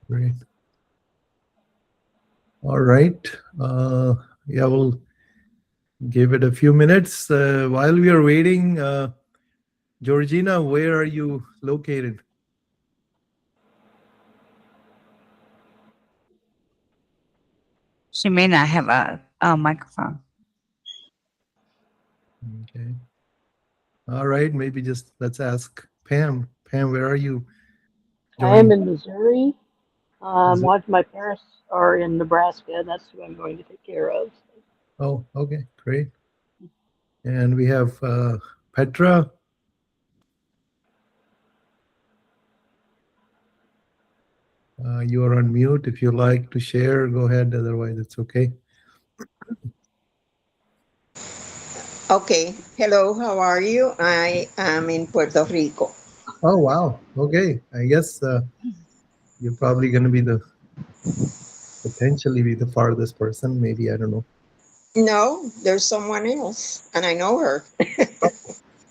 Great. All right. Yeah, we'll give it a few minutes. While we are waiting, Georgina, where are you located? She may not have a microphone. Okay. All right. Maybe just let's ask Pam. Pam, where are you I am joining? in Missouri. Is it? One of my parents are in Nebraska. That's who I'm going to take care of. Oh, okay. Great. And we have Petra. You are on mute. If you like to share, go ahead. Otherwise, it's okay. Okay. Hello, how are you? I am in Puerto Rico. Oh, wow. Okay. I guess you're probably going to be potentially be the farthest person. Maybe, I don't know. No, there's someone else, and I know her.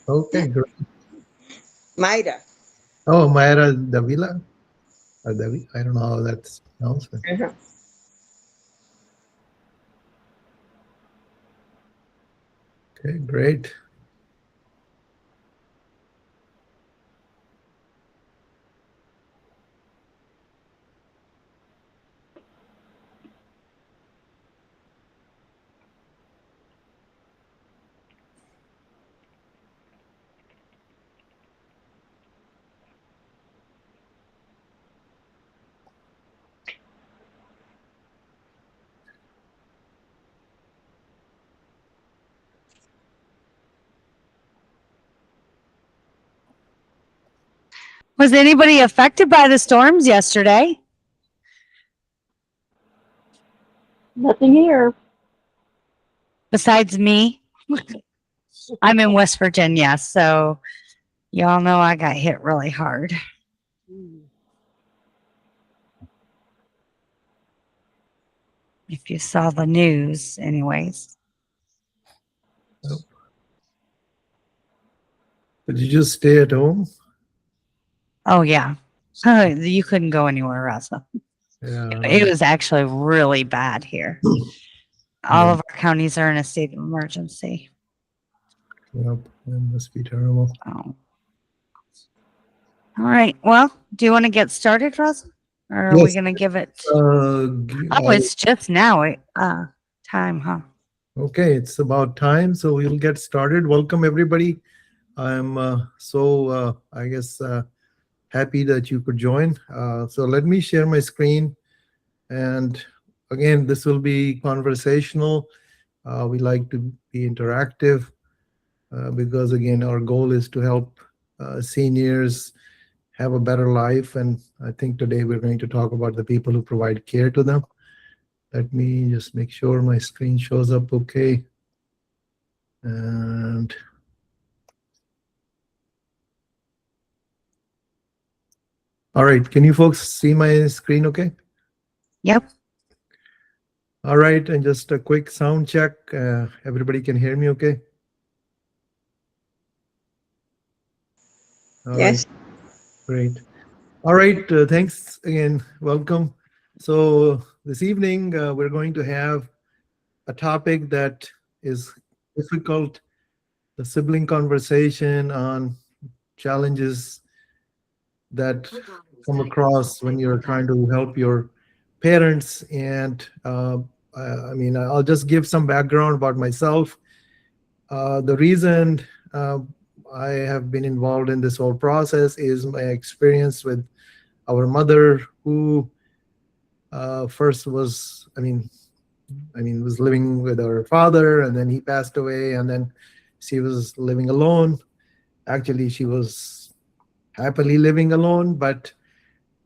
Okay, great. Mayra. Oh, Mayra Davila or Davi. I don't know how that's pronounced. Uh-huh. Okay, great. Was anybody affected by the storms yesterday? Nothing here. Besides me? I'm in West Virginia, so y'all know I got hit really hard. If you saw the news, anyways. Oh. Did you just stay at home? Oh, yeah. You couldn't go anywhere, Russell. Yeah. It was actually really bad here. All of our counties are in a state of emergency. Yep. That must be terrible. Oh. All right. Well, do you want to get started, Russell? Or are we Yes. going to give it? Oh, It's just now time, huh? okay, it's about time, so we'll get started. Welcome, everybody. I'm I guess, happy that you could join. So let me share my screen. And again, this will be conversational. We like to be interactive because, again, our goal is to help seniors have a better life. And I think today we're going to talk about the people who provide care to them. Let me just make sure my screen shows up okay. And all right, can you folks see my screen okay? Yep. All right, and just a quick sound check. Everybody can hear me okay? All right, Yes. great. All right, thanks again. Welcome. So this evening, we're going to have a topic that is difficult, the sibling conversation on challenges that come across when you're trying to help your parents. And I mean, I'll just give some background about myself. The reason I have been involved in this whole process is my experience with our mother, who first was, was living with her father, and then he passed away, and then she was living alone. Actually, she was happily living alone, but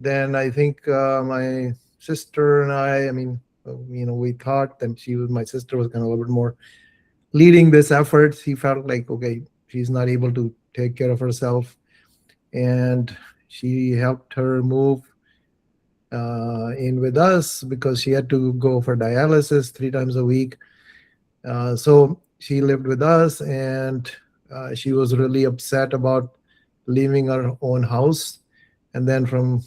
then I think my sister and we thought that my sister was kind of a little bit more leading this effort. She felt like, okay, she's not able to take care of herself, and she helped her move in with us because she had to go for dialysis 3 times a week. So she lived with us, and she was really upset about leaving our own house. And then from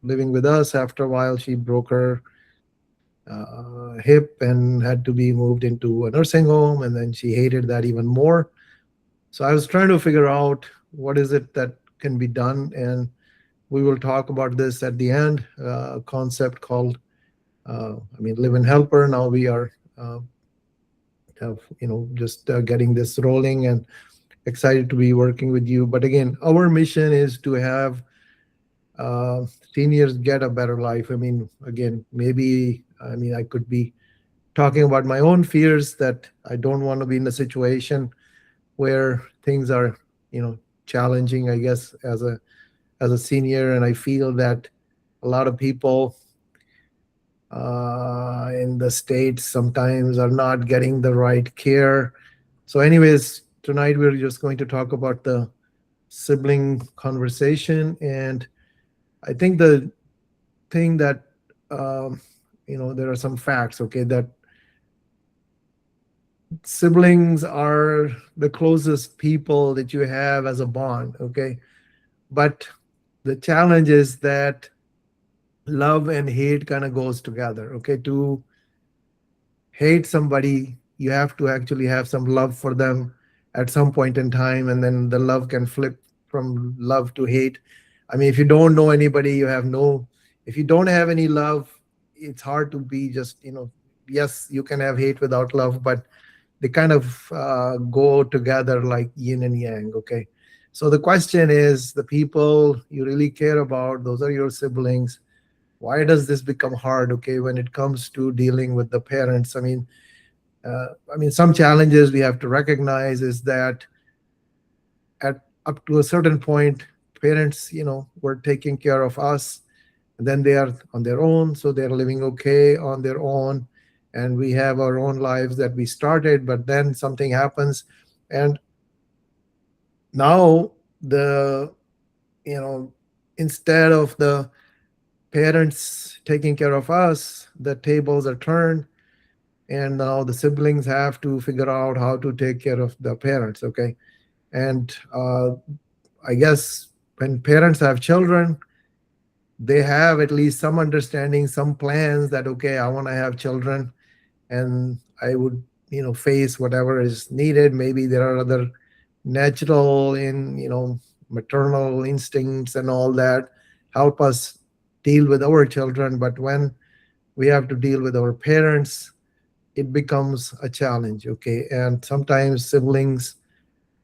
living with us. After a while, she broke her hip and had to be moved into a nursing home, and then she hated that even more. So I was trying to figure out what is it that can be done, and we will talk about this at the end. A concept called, LiveIn Helper. Now we are just getting this rolling, and excited to be working with you. But again, our mission is to have seniors get a better life. Again, maybe I could be talking about my own fears, that I don't want to be in a situation where things are, challenging, I guess, as a senior. And I feel that a lot of people in the States sometimes are not getting the right care. So anyways, tonight we're just going to talk about the sibling conversation. And I think the thing that, there are some facts, okay, that siblings are the closest people that you have as a bond, okay? But the challenge is that love and hate kind of goes together, okay? To hate somebody, you have to actually have some love for them at some point in time, and then the love can flip from love to hate. If you don't know anybody, if you don't have any love, it's hard to be just, yes, you can have hate without love, but they kind of go together like yin and yang, okay? So the question is, the people you really care about, those are your siblings. Why does this become hard, okay, when it comes to dealing with the parents? Some challenges we have to recognize is that at up to a certain point, parents, were taking care of us, and then they are on their own, so they're living okay on their own, and we have our own lives that we started, but then something happens, and now the you know instead of the parents taking care of us, the tables are turned, and now the siblings have to figure out how to take care of the parents, okay? And I guess when parents have children, they have at least some understanding, some plans that, okay, I want to have children, and I would, face whatever is needed. Maybe there are other natural maternal instincts and all that help us deal with our children. But when we have to deal with our parents, it becomes a challenge, okay? And sometimes siblings,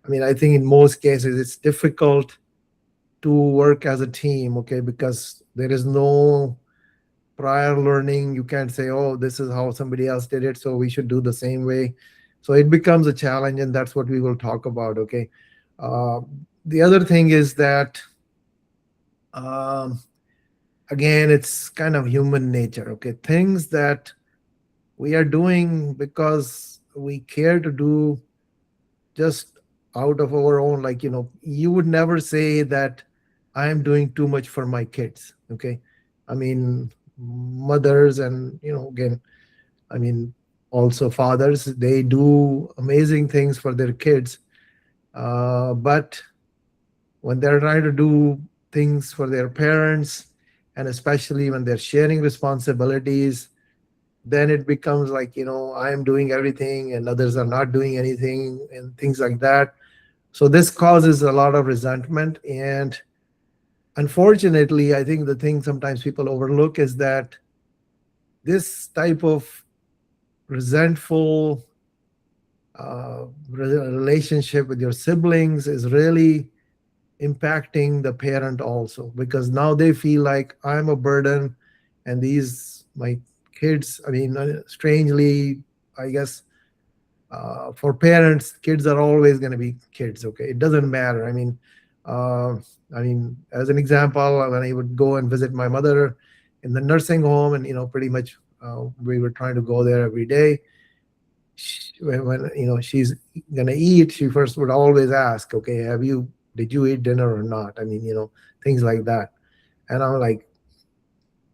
I think in most cases it's difficult to work as a team, okay, because there is no prior learning. You can't say, oh, this is how somebody else did it, so we should do the same way. So it becomes a challenge, and that's what we will talk about, okay? uh, the other thing is that, um, again, it's kind of human nature, okay? Things that we are doing because we care to do, just out of our own, like, you would never say that I am doing too much for my kids, okay? Mothers, and again, I mean also fathers, they do amazing things for their kids, but when they're trying to do things for their parents, and especially when they're sharing responsibilities, then it becomes like, I am doing everything and others are not doing anything, and things like that. So this causes a lot of resentment. And unfortunately, I think the thing sometimes people overlook is that this type of resentful relationship with your siblings is really impacting the parent also, because now they feel like I'm a burden, and these my kids, strangely, I guess, for parents, kids are always going to be kids, okay? It doesn't matter. uh, as an example, when I would go and visit my mother in the nursing home, and pretty much we were trying to go there every day. When she's gonna eat, she first would always ask, okay, did you eat dinner or not? Things like that. And I'm like,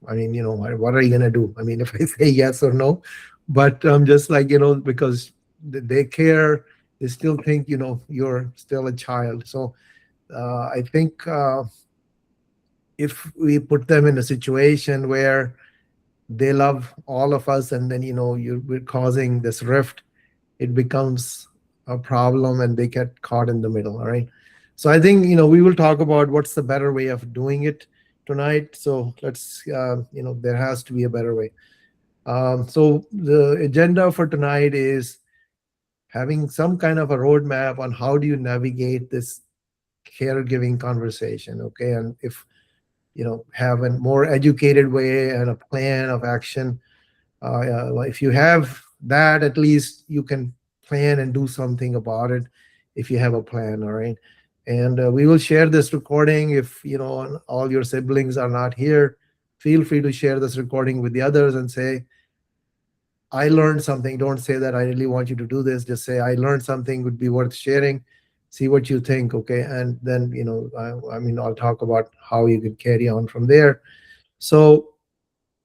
what are you gonna do? If I say yes or no? But I'm just like, because they care, they still think, you're still a child. So I think if we put them in a situation where they love all of us, and then we're causing this rift, it becomes a problem and they get caught in the middle. All right. So I think we will talk about what's the better way of doing it tonight. So let's there has to be a better way. So the agenda for tonight is having some kind of a roadmap on how do you navigate this caregiving conversation. Okay. And if have a more educated way and a plan of action. If you have that, at least you can plan and do something about it if you have a plan. All right. And we will share this recording. If all your siblings are not here, feel free to share this recording with the others and say, I learned something. Don't say that I really want you to do this. Just say, I learned something, would be worth sharing. See what you think. Okay. And then I'll talk about how you can carry on from there. So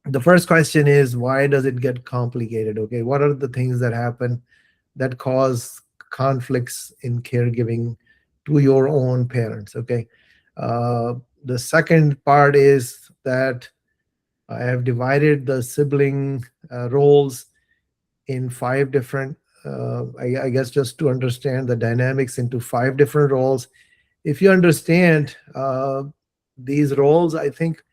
the first question is, why does it get complicated? Okay, what are the things that happen that cause conflicts in caregiving to your own parents? Okay. The second part is that I have divided the sibling roles in five different, I guess, just to understand the dynamics, into five different roles. If you understand these roles, I think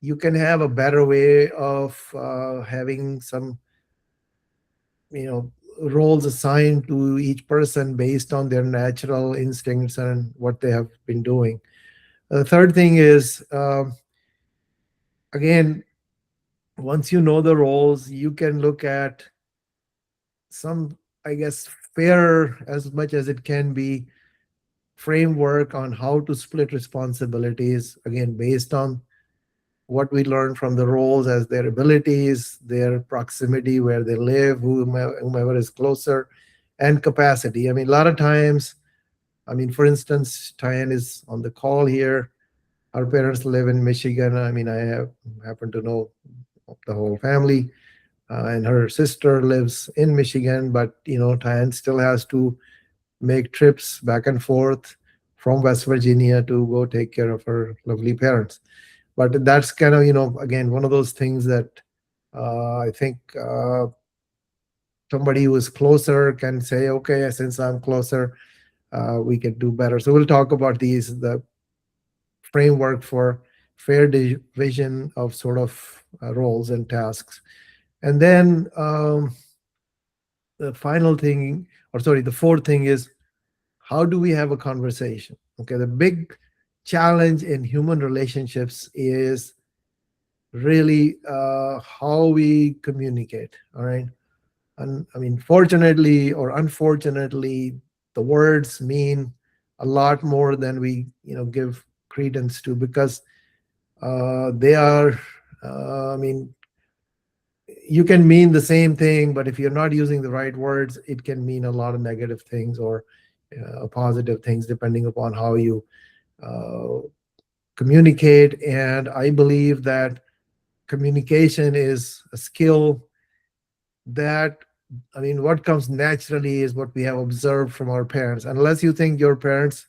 you can have a better way of having some roles assigned to each person based on their natural instincts and what they have been doing. The third thing is, again, once you know the roles, you can look at some, I guess, fair as much as it can be framework on how to split responsibilities, again, based on what we learn from the roles as their abilities, their proximity, where they live, whomever is closer, and capacity. I mean, a lot of times, for instance, Tyann is on the call here. Our parents live in Michigan. I happen to know the whole family, and her sister lives in Michigan, but Tyann still has to make trips back and forth from West Virginia to go take care of her lovely parents. But that's kind of again, one of those things that I think somebody who is closer can say, okay, since I'm closer, we can do better. So we'll talk about the framework for fair division of sort of roles and tasks. And then the final thing, or sorry, the fourth thing is, how do we have a conversation? Okay, the big challenge in human relationships is really how we communicate. All right. And fortunately or unfortunately, the words mean a lot more than we give credence to, because they are you can mean the same thing, but if you're not using the right words, it can mean a lot of negative things or positive things, depending upon how you uh, communicate. And I believe that communication is a skill that, what comes naturally is what we have observed from our parents. Unless you think your parents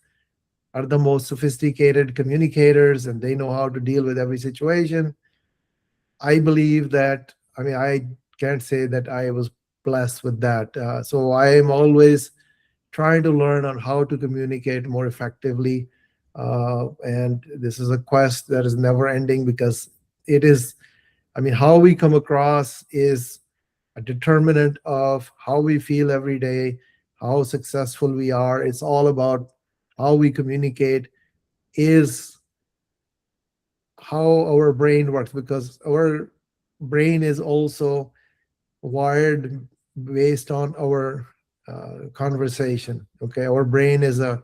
are the most sophisticated communicators and they know how to deal with every situation, I believe that, I can't say that I was blessed with that. So I am always trying to learn on how to communicate more effectively. And this is a quest that is never ending, because it is, how we come across is a determinant of how we feel every day, how successful we are. It's all about how we communicate, is how our brain works, because our brain is also wired based on our conversation. Okay, our brain is a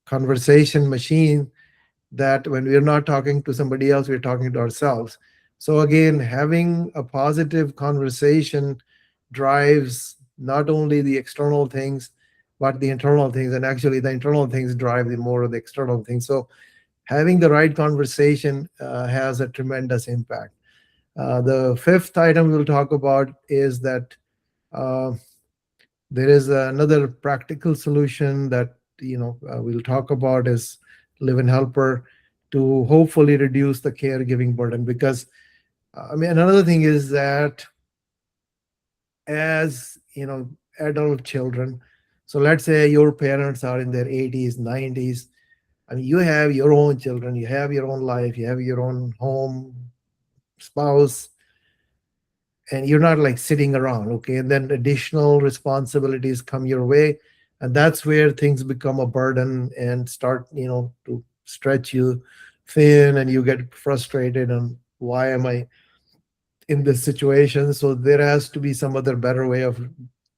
conversation machine, that when we're not talking to somebody else, we're talking to ourselves. So again, having a positive conversation drives not only the external things, but the internal things. And actually, the internal things drive the more of the external things. So having the right conversation has a tremendous impact. The fifth item we'll talk about is that uh, there is another practical solution that we'll talk about, is LiveIn Helper. to hopefully reduce the caregiving burden. Because I mean, another thing is that as adult children, so let's say your parents are in their 80s, 90s. I mean, you have your own children, you have your own life, you have your own home, spouse, and you're not like sitting around, okay? And then additional responsibilities come your way, and that's where things become a burden and start, to stretch you thin, and you get frustrated. And why am I in this situation? So there has to be some other better way of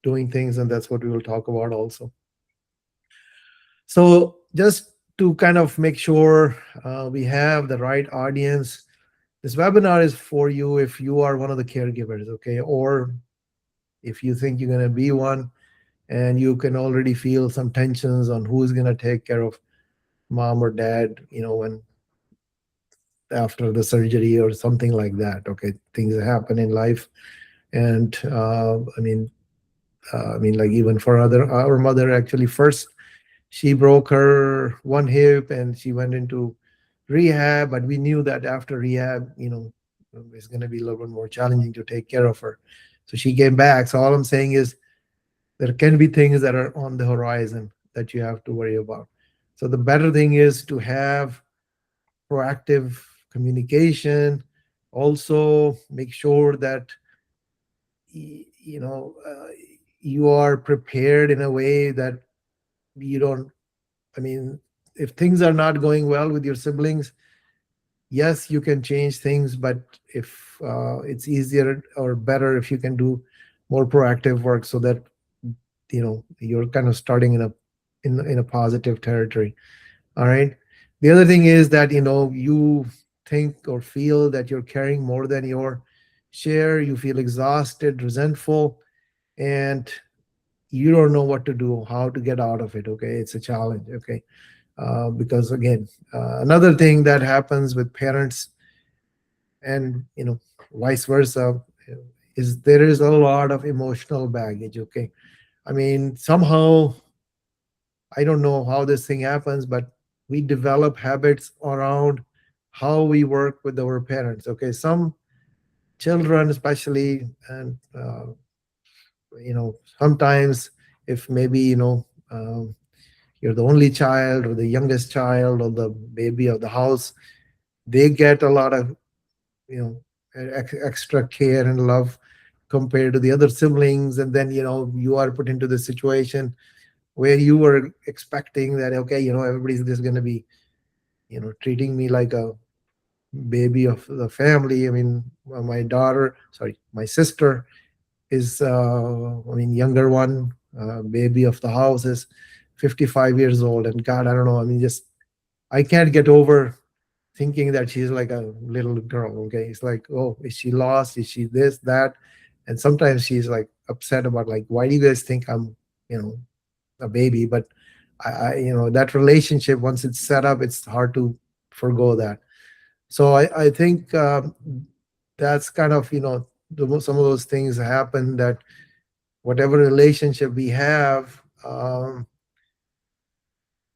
doing things, and that's what we will talk about also. So just to kind of make sure we have the right audience, this webinar is for you if you are one of the caregivers, okay? Or if you think you're going to be one and you can already feel some tensions on who's going to take care of mom or dad, when after the surgery or something like that, okay? Things happen in life. And like even for our mother, actually, first she broke her one hip and she went into rehab, but we knew that after rehab, it's going to be a little bit more challenging to take care of her. So she came back. So all I'm saying is there can be things that are on the horizon that you have to worry about. So the better thing is to have proactive communication. Also make sure that you are prepared in a way that you don't, I mean, if things are not going well with your siblings, yes, you can change things, but if it's easier or better if you can do more proactive work, so that you're kind of starting in a positive territory. All right. The other thing is that you think or feel that you're carrying more than your share. You feel exhausted, resentful, and you don't know what to do, how to get out of it. Okay, it's a challenge. Okay, because again, another thing that happens with parents and vice versa is there is a lot of emotional baggage. Okay, I mean, somehow I don't know how this thing happens, but we develop habits around how we work with our parents. Okay, some children especially, and sometimes if maybe you're the only child or the youngest child or the baby of the house, they get a lot of extra care and love compared to the other siblings. And then you are put into the situation where you were expecting that, okay, everybody's just going to be treating me like a baby of the family. I mean, my sister is younger one, baby of the house, is 55 years old, and God, I don't know, I mean, just I can't get over thinking that she's like a little girl. Okay, it's like, oh, is she lost, is she this, that? And sometimes she's like upset about, like, why do you guys think I'm a baby? But that relationship, once it's set up, it's hard to forgo that. So I think that's kind of some of those things happen, that whatever relationship we have,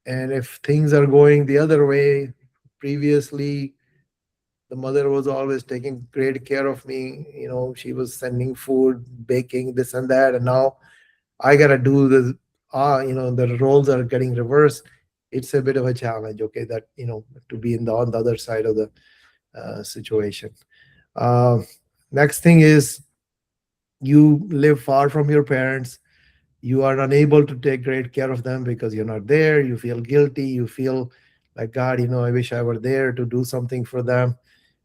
and if things are going the other way, previously the mother was always taking great care of me. She was sending food, baking, this and that, and now I gotta do the the roles are getting reversed. It's a bit of a challenge. Okay, that to be on the other side of the situation. uh, Next thing is, you live far from your parents. You are unable to take great care of them because you're not there. You feel guilty. You feel like, God, I wish I were there to do something for them.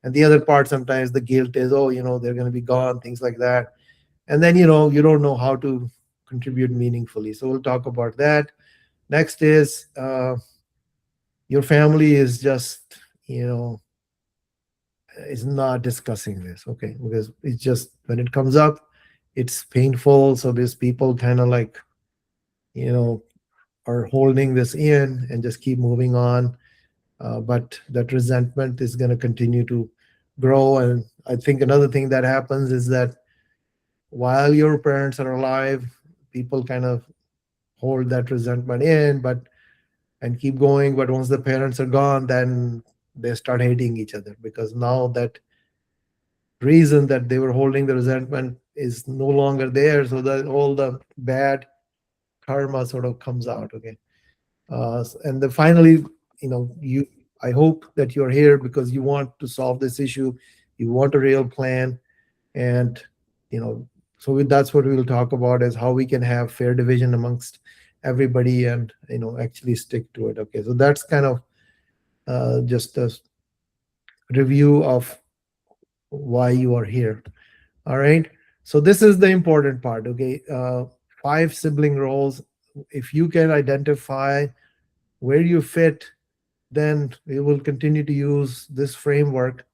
And the other part, sometimes the guilt is, oh, they're going to be gone, things like that. And then you don't know how to contribute meaningfully. So we'll talk about that. Next is, your family is just is not discussing this, okay? Because it's just, when it comes up, it's painful. So these people kind of like you know are holding this in and just keep moving on. But that resentment is going to continue to grow. And I think another thing that happens is that while your parents are alive, people kind of hold that resentment in, but and keep going. But once the parents are gone, then they start hating each other, because now that reason that they were holding the resentment is no longer there, so that all the bad karma sort of comes out. Okay. And then finally, you I hope that you're here because you want to solve this issue, you want a real plan. And you know that's what we will talk about, is how we can have fair division amongst everybody, and actually stick to it. Okay, so that's kind of just a review of why you are here. All right, so this is the important part. Okay, 5 sibling roles. If you can identify where you fit, then we will continue to use this framework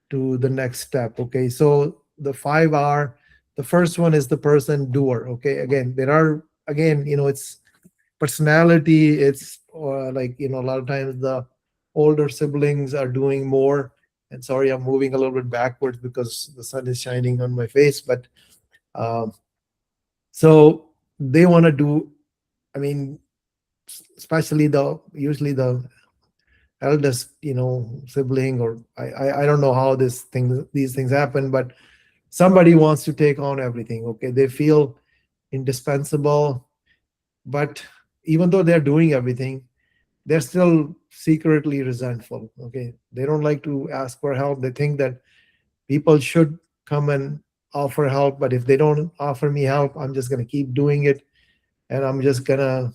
to the next step. Okay, so the 5 are, the first one is the person doer. Okay, again, there are, again, it's personality. It's like, a lot of times the older siblings are doing more. And sorry, I'm moving a little bit backwards because the sun is shining on my face. But um, so they want to do, I mean, especially usually the eldest, sibling, or I don't know how these things happen, but somebody wants to take on everything. Okay, they feel indispensable, but even though they're doing everything, they're still secretly resentful. Okay, they don't like to ask for help. They think that people should come and offer help, but if they don't offer me help, I'm just going to keep doing it, and I'm just going to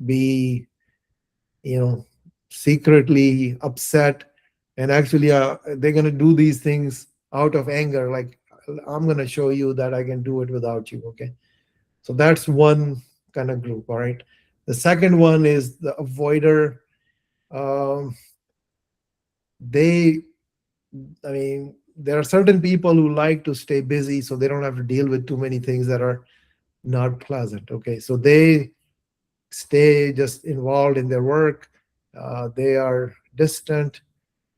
be, you know secretly upset. And actually, they're going to do these things out of anger, like, I'm going to show you that I can do it without you. Okay, so that's one kind of group. All right, the second one is the avoider. um, they I mean, there are certain people who like to stay busy so they don't have to deal with too many things that are not pleasant. Okay, so they stay just involved in their work. They are distant.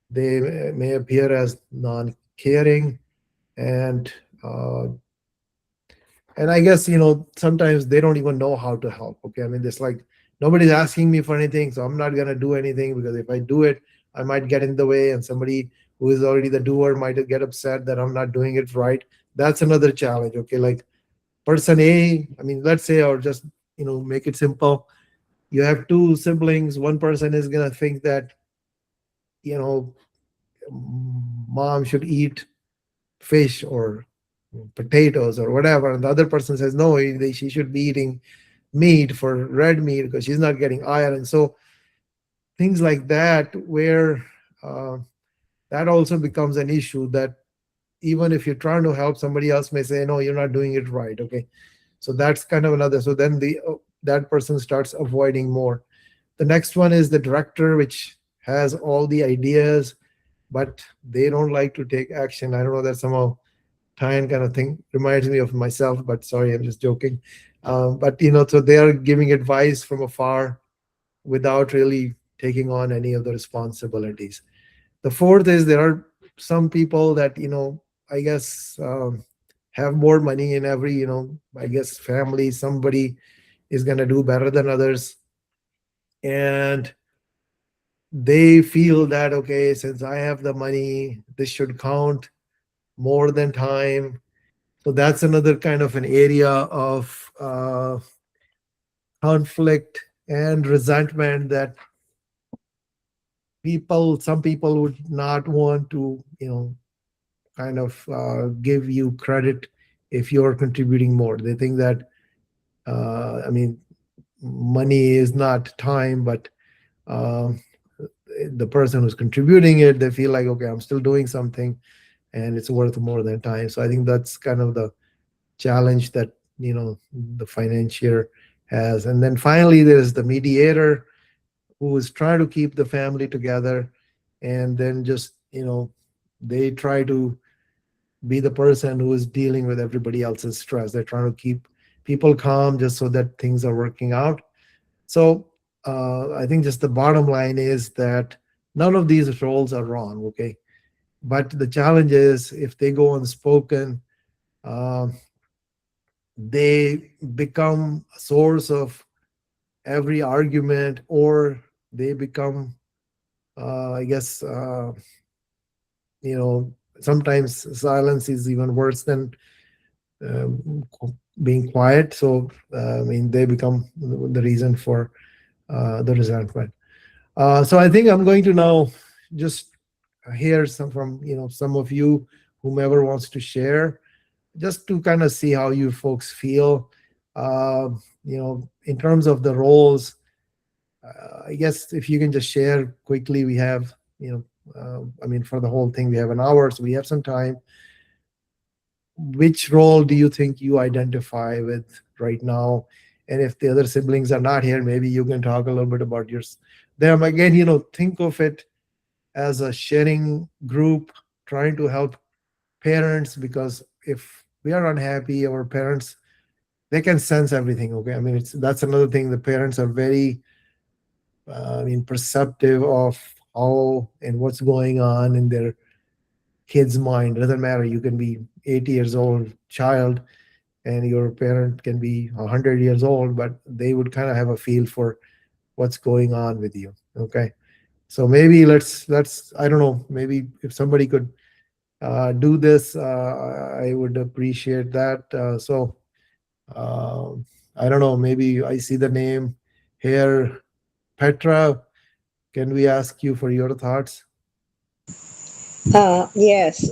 They may appear as non-caring, and uh, and I guess, sometimes they don't even know how to help. Okay, I mean, it's like nobody's asking me for anything, so I'm not gonna do anything, because if I do it, I might get in the way, and somebody who is already the doer might get upset that I'm not doing it right. That's another challenge. Okay, like person A, I mean, let's say, or just make it simple. You have 2 siblings. One person is gonna think that you know mom should eat fish or potatoes or whatever, and the other person says no, she should be eating meat, for red meat, because she's not getting iron. So things like that, where uh, that also becomes an issue, that even if you're trying to help, somebody else may say no, you're not doing it right. Okay, so that's kind of another. So then that person starts avoiding more. The next one is the director, which has all the ideas, but they don't like to take action. I don't know, that somehow Tyan kind of thing reminds me of myself, but sorry, I'm just joking. But so they are giving advice from afar without really taking on any of the responsibilities. The fourth is, there are some people that I guess, have more money in every, I guess, family. Somebody is going to do better than others, and they feel that, okay, since I have the money, this should count more than time. So that's another kind of an area of conflict and resentment, that some people would not want to, kind of give you credit if you're contributing more. They think that, I mean, money is not time, but uh, the person who's contributing it, they feel like, okay, I'm still doing something, and it's worth more than time. So I think that's kind of the challenge that the financier has. And then finally, there's the mediator, who is trying to keep the family together, and then just they try to be the person who is dealing with everybody else's stress. They're trying to keep people calm, just so that things are working out. So I think just the bottom line is that none of these roles are wrong. Okay, but the challenge is, if they go unspoken, uh, they become a source of every argument, or they become I guess sometimes silence is even worse than being quiet. So I mean, they become the reason for the resentment. So I think I'm going to now just hear some from some of you, whomever wants to share, just to kind of see how you folks feel. Uh, in terms of the roles, I guess if you can just share quickly, we have I mean, for the whole thing, we have an hour, so we have some time. Which role do you think you identify with right now? And if the other siblings are not here, maybe you can talk a little bit about yours. Them again, think of it as a sharing group, trying to help parents, because if we are unhappy, our parents, they can sense everything. Okay, I mean, that's another thing. The parents are very, I mean, perceptive of how and what's going on in their kid's mind. It doesn't matter. You can be 80 years old child, and your parent can be 100 years old, but they would kind of have a feel for what's going on with you. Okay, so maybe let's I don't know, maybe if somebody could do this, I would appreciate that. So uh, I don't know, maybe I see the name here, Petra. Can we ask you for your thoughts? Yes,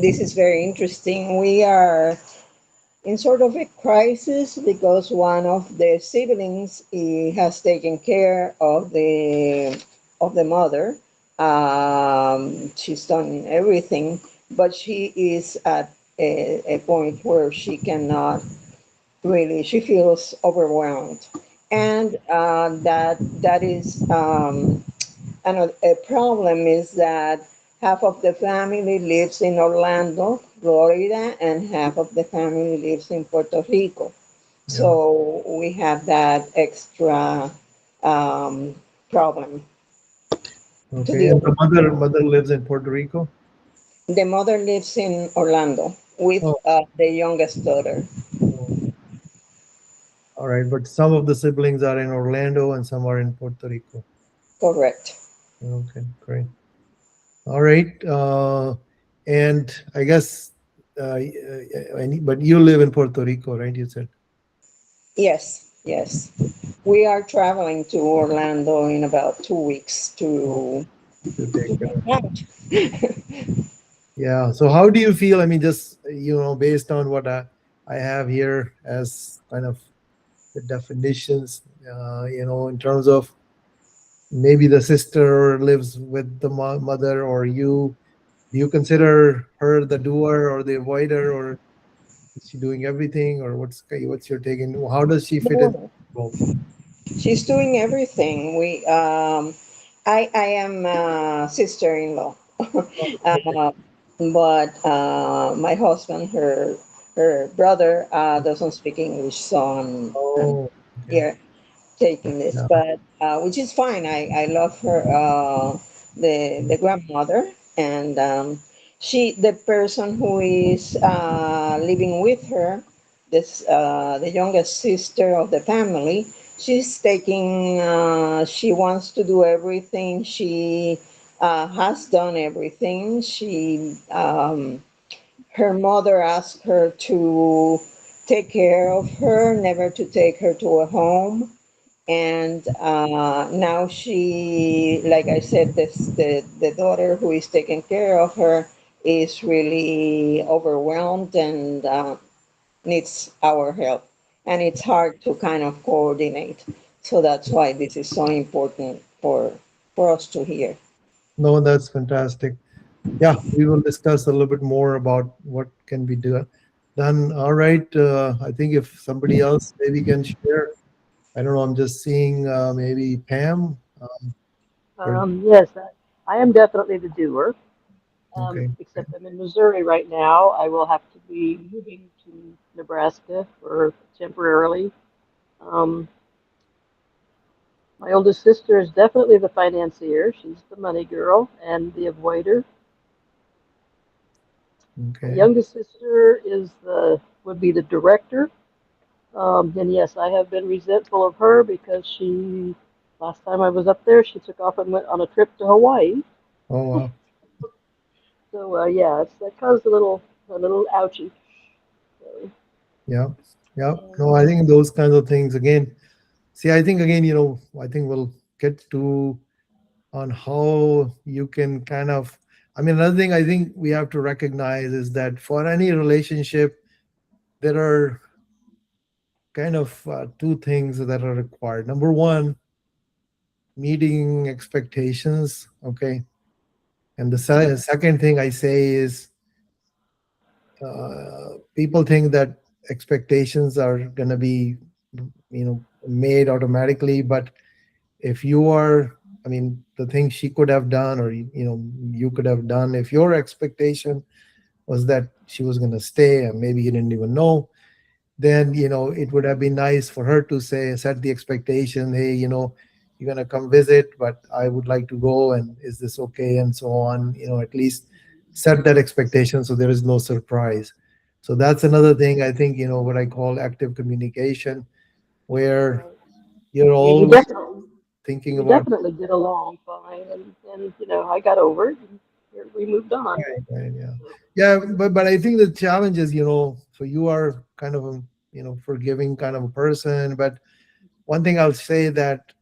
this is very interesting. We are in sort of a crisis because one of the siblings has taken care of the mother. She's done everything, but she is at a point where she cannot really. She feels overwhelmed, and that is. And a problem is that half of the family lives in Orlando, Florida, and half of the family lives in Puerto Rico. Yeah. So we have that extra um, problem to Okay. deal And the with. mother lives in Puerto Rico. The mother lives in Orlando with Oh, the youngest daughter. oh, all right. But some of the siblings are in Orlando and some are in Puerto Rico. Correct. Okay, great. All right. And I guess, but you live in Puerto Rico, right? You said. Yes, yes. We are traveling to Orlando in about 2 weeks Oh, to to take care of. hang out. Yeah. So how do you feel? I mean, just based on what I have here as kind of the definitions, in terms of maybe the sister lives with the mother, or you do you consider her the doer or the avoider, or is she doing everything, or what's your take, and how does she fit in No. roles? She's doing everything. I am sister-in-law, Okay. uh, but my husband, her brother, doesn't speak English, so I'm Oh, okay. here taking this, Yeah. but which is fine. I love her, the grandmother, and the person who is living with her, this the youngest sister of the family. She's taking. She wants to do everything. She has done everything. Her mother asked her to take care of her, never to take her to a home, and now she, like I said, the daughter who is taking care of her is really overwhelmed and needs our help, and it's hard to kind of coordinate. So that's why this is so important for us to hear. No, that's fantastic. Yeah, we will discuss a little bit more about what can be done. All right. I think if somebody else maybe can share, I don't know. I'm just seeing maybe Pam. Or, Yes, I am definitely the doer. okay. Except I'm in Missouri right now. I will have to be moving to Nebraska for temporarily. Um, my oldest sister is definitely the financier. She's the money girl and the avoider. My Okay. youngest sister would be the director. And yes, I have been resentful of her because she last time I was up there, she took off and went on a trip to Hawaii. Oh, wow. So yeah, that caused a little ouchie. So, Yeah. Yeah. No, I think those kinds of things again. See, I think again, I think we'll get to on how you can kind of, I mean, another thing I think we have to recognize is that for any relationship, there are kind of two things that are required. Number one, meeting expectations. Okay. And the second thing I say is people think that expectations are going to be, made automatically. But if you are, I mean, the thing she could have done, or, you could have done, if your expectation was that she was going to stay and maybe you didn't even know, then it would have been nice for her to set the expectation, hey, you're going to come visit, but I would like to go, and is this okay, and so on. At least set that expectation so there is no surprise. So that's another thing, I think, what I call active communication, where you're yeah, always thinking you about. definitely get along fine, and I got over it, and we moved on. Right, yeah. Yeah, but I think the challenge is, so you are kind of a, forgiving kind of a person. But one thing I'll say that,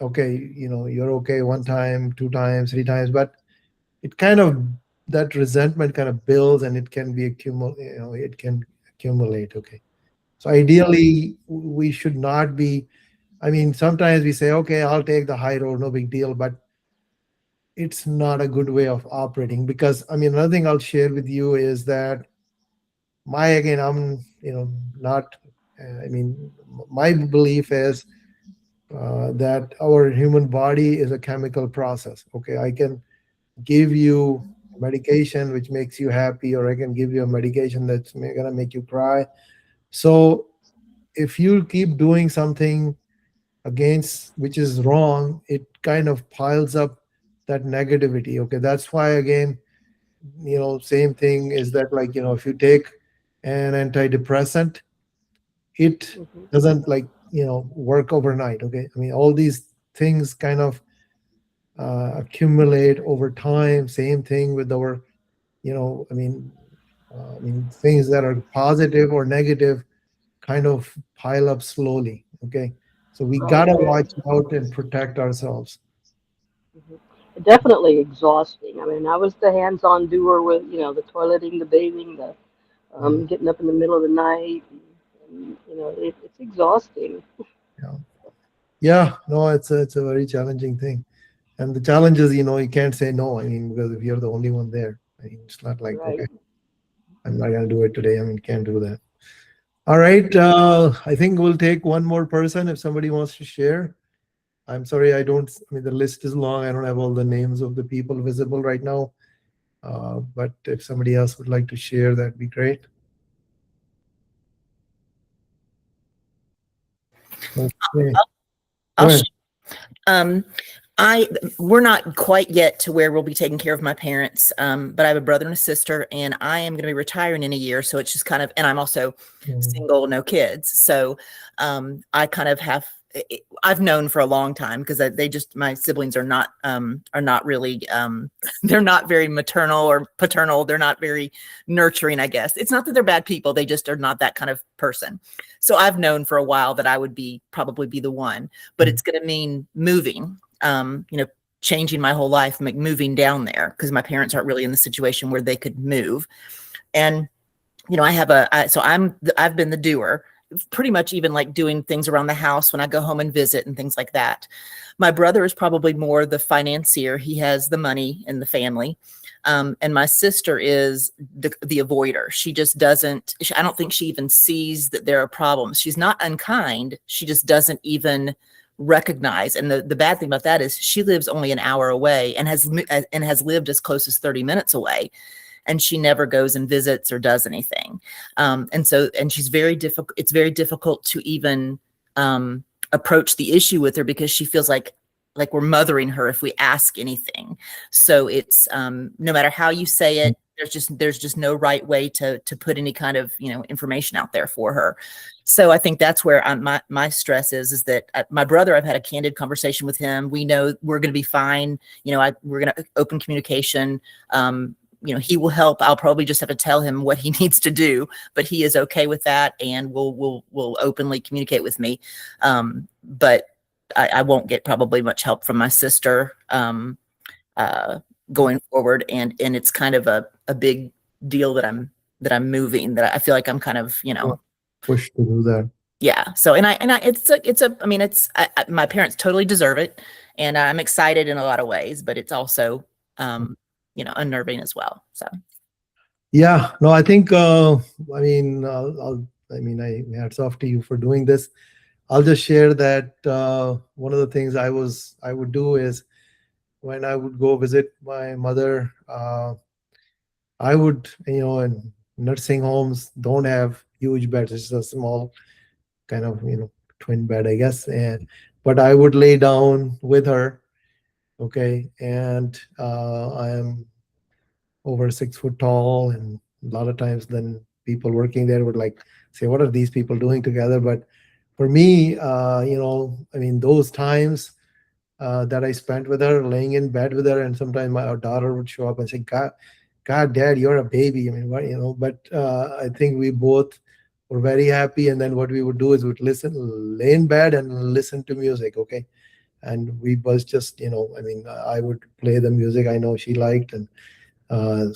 okay, you're okay one time, two times, three times, but it kind of, that resentment kind of builds, and it can be it can accumulate. Okay. So ideally we should not be, I mean, sometimes we say, okay, I'll take the high road, no big deal, but it's not a good way of operating. Because, I mean, another thing I'll share with you is that again, I'm, not, I mean, my belief is that our human body is a chemical process. Okay. I can give you medication which makes you happy, or I can give you a medication that's going to make you cry. So if you keep doing something against which is wrong, it kind of piles up that negativity. Okay. That's why, again, same thing is that, like, if you take an antidepressant, it Hmm. doesn't, like, work overnight. Okay. I mean, all these things kind of accumulate over time. Same thing with our, I mean, things that are positive or negative kind of pile up slowly. Okay. So we Right. gotta watch out and protect ourselves. Hmm. Definitely exhausting. I mean, I was the hands-on doer with the toileting, the bathing, the Yeah. getting up in the middle of the night, and it's exhausting. Yeah. Yeah. No, it's a very challenging thing. And the challenge is, you can't say no. I mean, because if you're the only one there, I mean, it's not like, okay, Right. I'm not gonna do it today. I mean, can't do that. All right. I think we'll take one more person if somebody wants to share. I'm sorry, I mean, the list is long. I don't have all the names of the people visible right now. But if somebody else would like to share, that'd be great. Okay. Go I'll ahead. um we're not quite yet to where we'll be taking care of my parents, but I have a brother and a sister, and I am going to be retiring in a year, so it's just kind of, and I'm also single, no kids, so I kind of have, I've known for a long time, because my siblings are not really they're not very maternal or paternal. They're not very nurturing, I guess. It's not that they're bad people, they just are not that kind of person. So I've known for a while that I would probably be the one, but it's going to mean moving, changing my whole life, moving down there, because my parents aren't really in the situation where they could move. And I've been the doer, pretty much, even like doing things around the house when I go home and visit and things like that. My brother is probably more the financier. He has the money in the family. And my sister is the avoider. She just doesn't, I don't think she even sees that there are problems. She's not unkind. She just doesn't even recognize. And the bad thing about that is she lives only an hour away, and has lived as close as 30 minutes away. And she never goes and visits or does anything. And she's very difficult. It's very difficult to even approach the issue with her, because she feels like we're mothering her if we ask anything. So it's no matter how you say it, there's just no right way to put any kind of, information out there for her. So I think that's where my stress is that my brother, I've had a candid conversation with him. We know we're going to be fine. We're going to open communication. He will help. I'll probably just have to tell him what he needs to do, but he is okay with that, and will openly communicate with me. But I won't get probably much help from my sister going forward, and it's kind of a big deal that I'm moving, that I feel like I'm kind of Push to do that. yeah. So my parents totally deserve it, and I'm excited in a lot of ways, but it's also unnerving as well. So Yeah, no, I think, hats off to you for doing this. I'll just share that one of the things I would do is when I would go visit my mother, I would, and nursing homes don't have huge beds. It's a small kind of, twin bed, I guess. But I would lay down with her. Okay. And I am over 6 foot tall, and a lot of times then people working there would like say, what are these people doing together? But for me, those times that I spent with her, laying in bed with her, and sometimes our daughter would show up and say, God, Dad, you're a baby. I mean, what, but I think we both were very happy. And then what we would do is we'd lay in bed and listen to music. Okay. And we was just, I would play the music I know she liked. And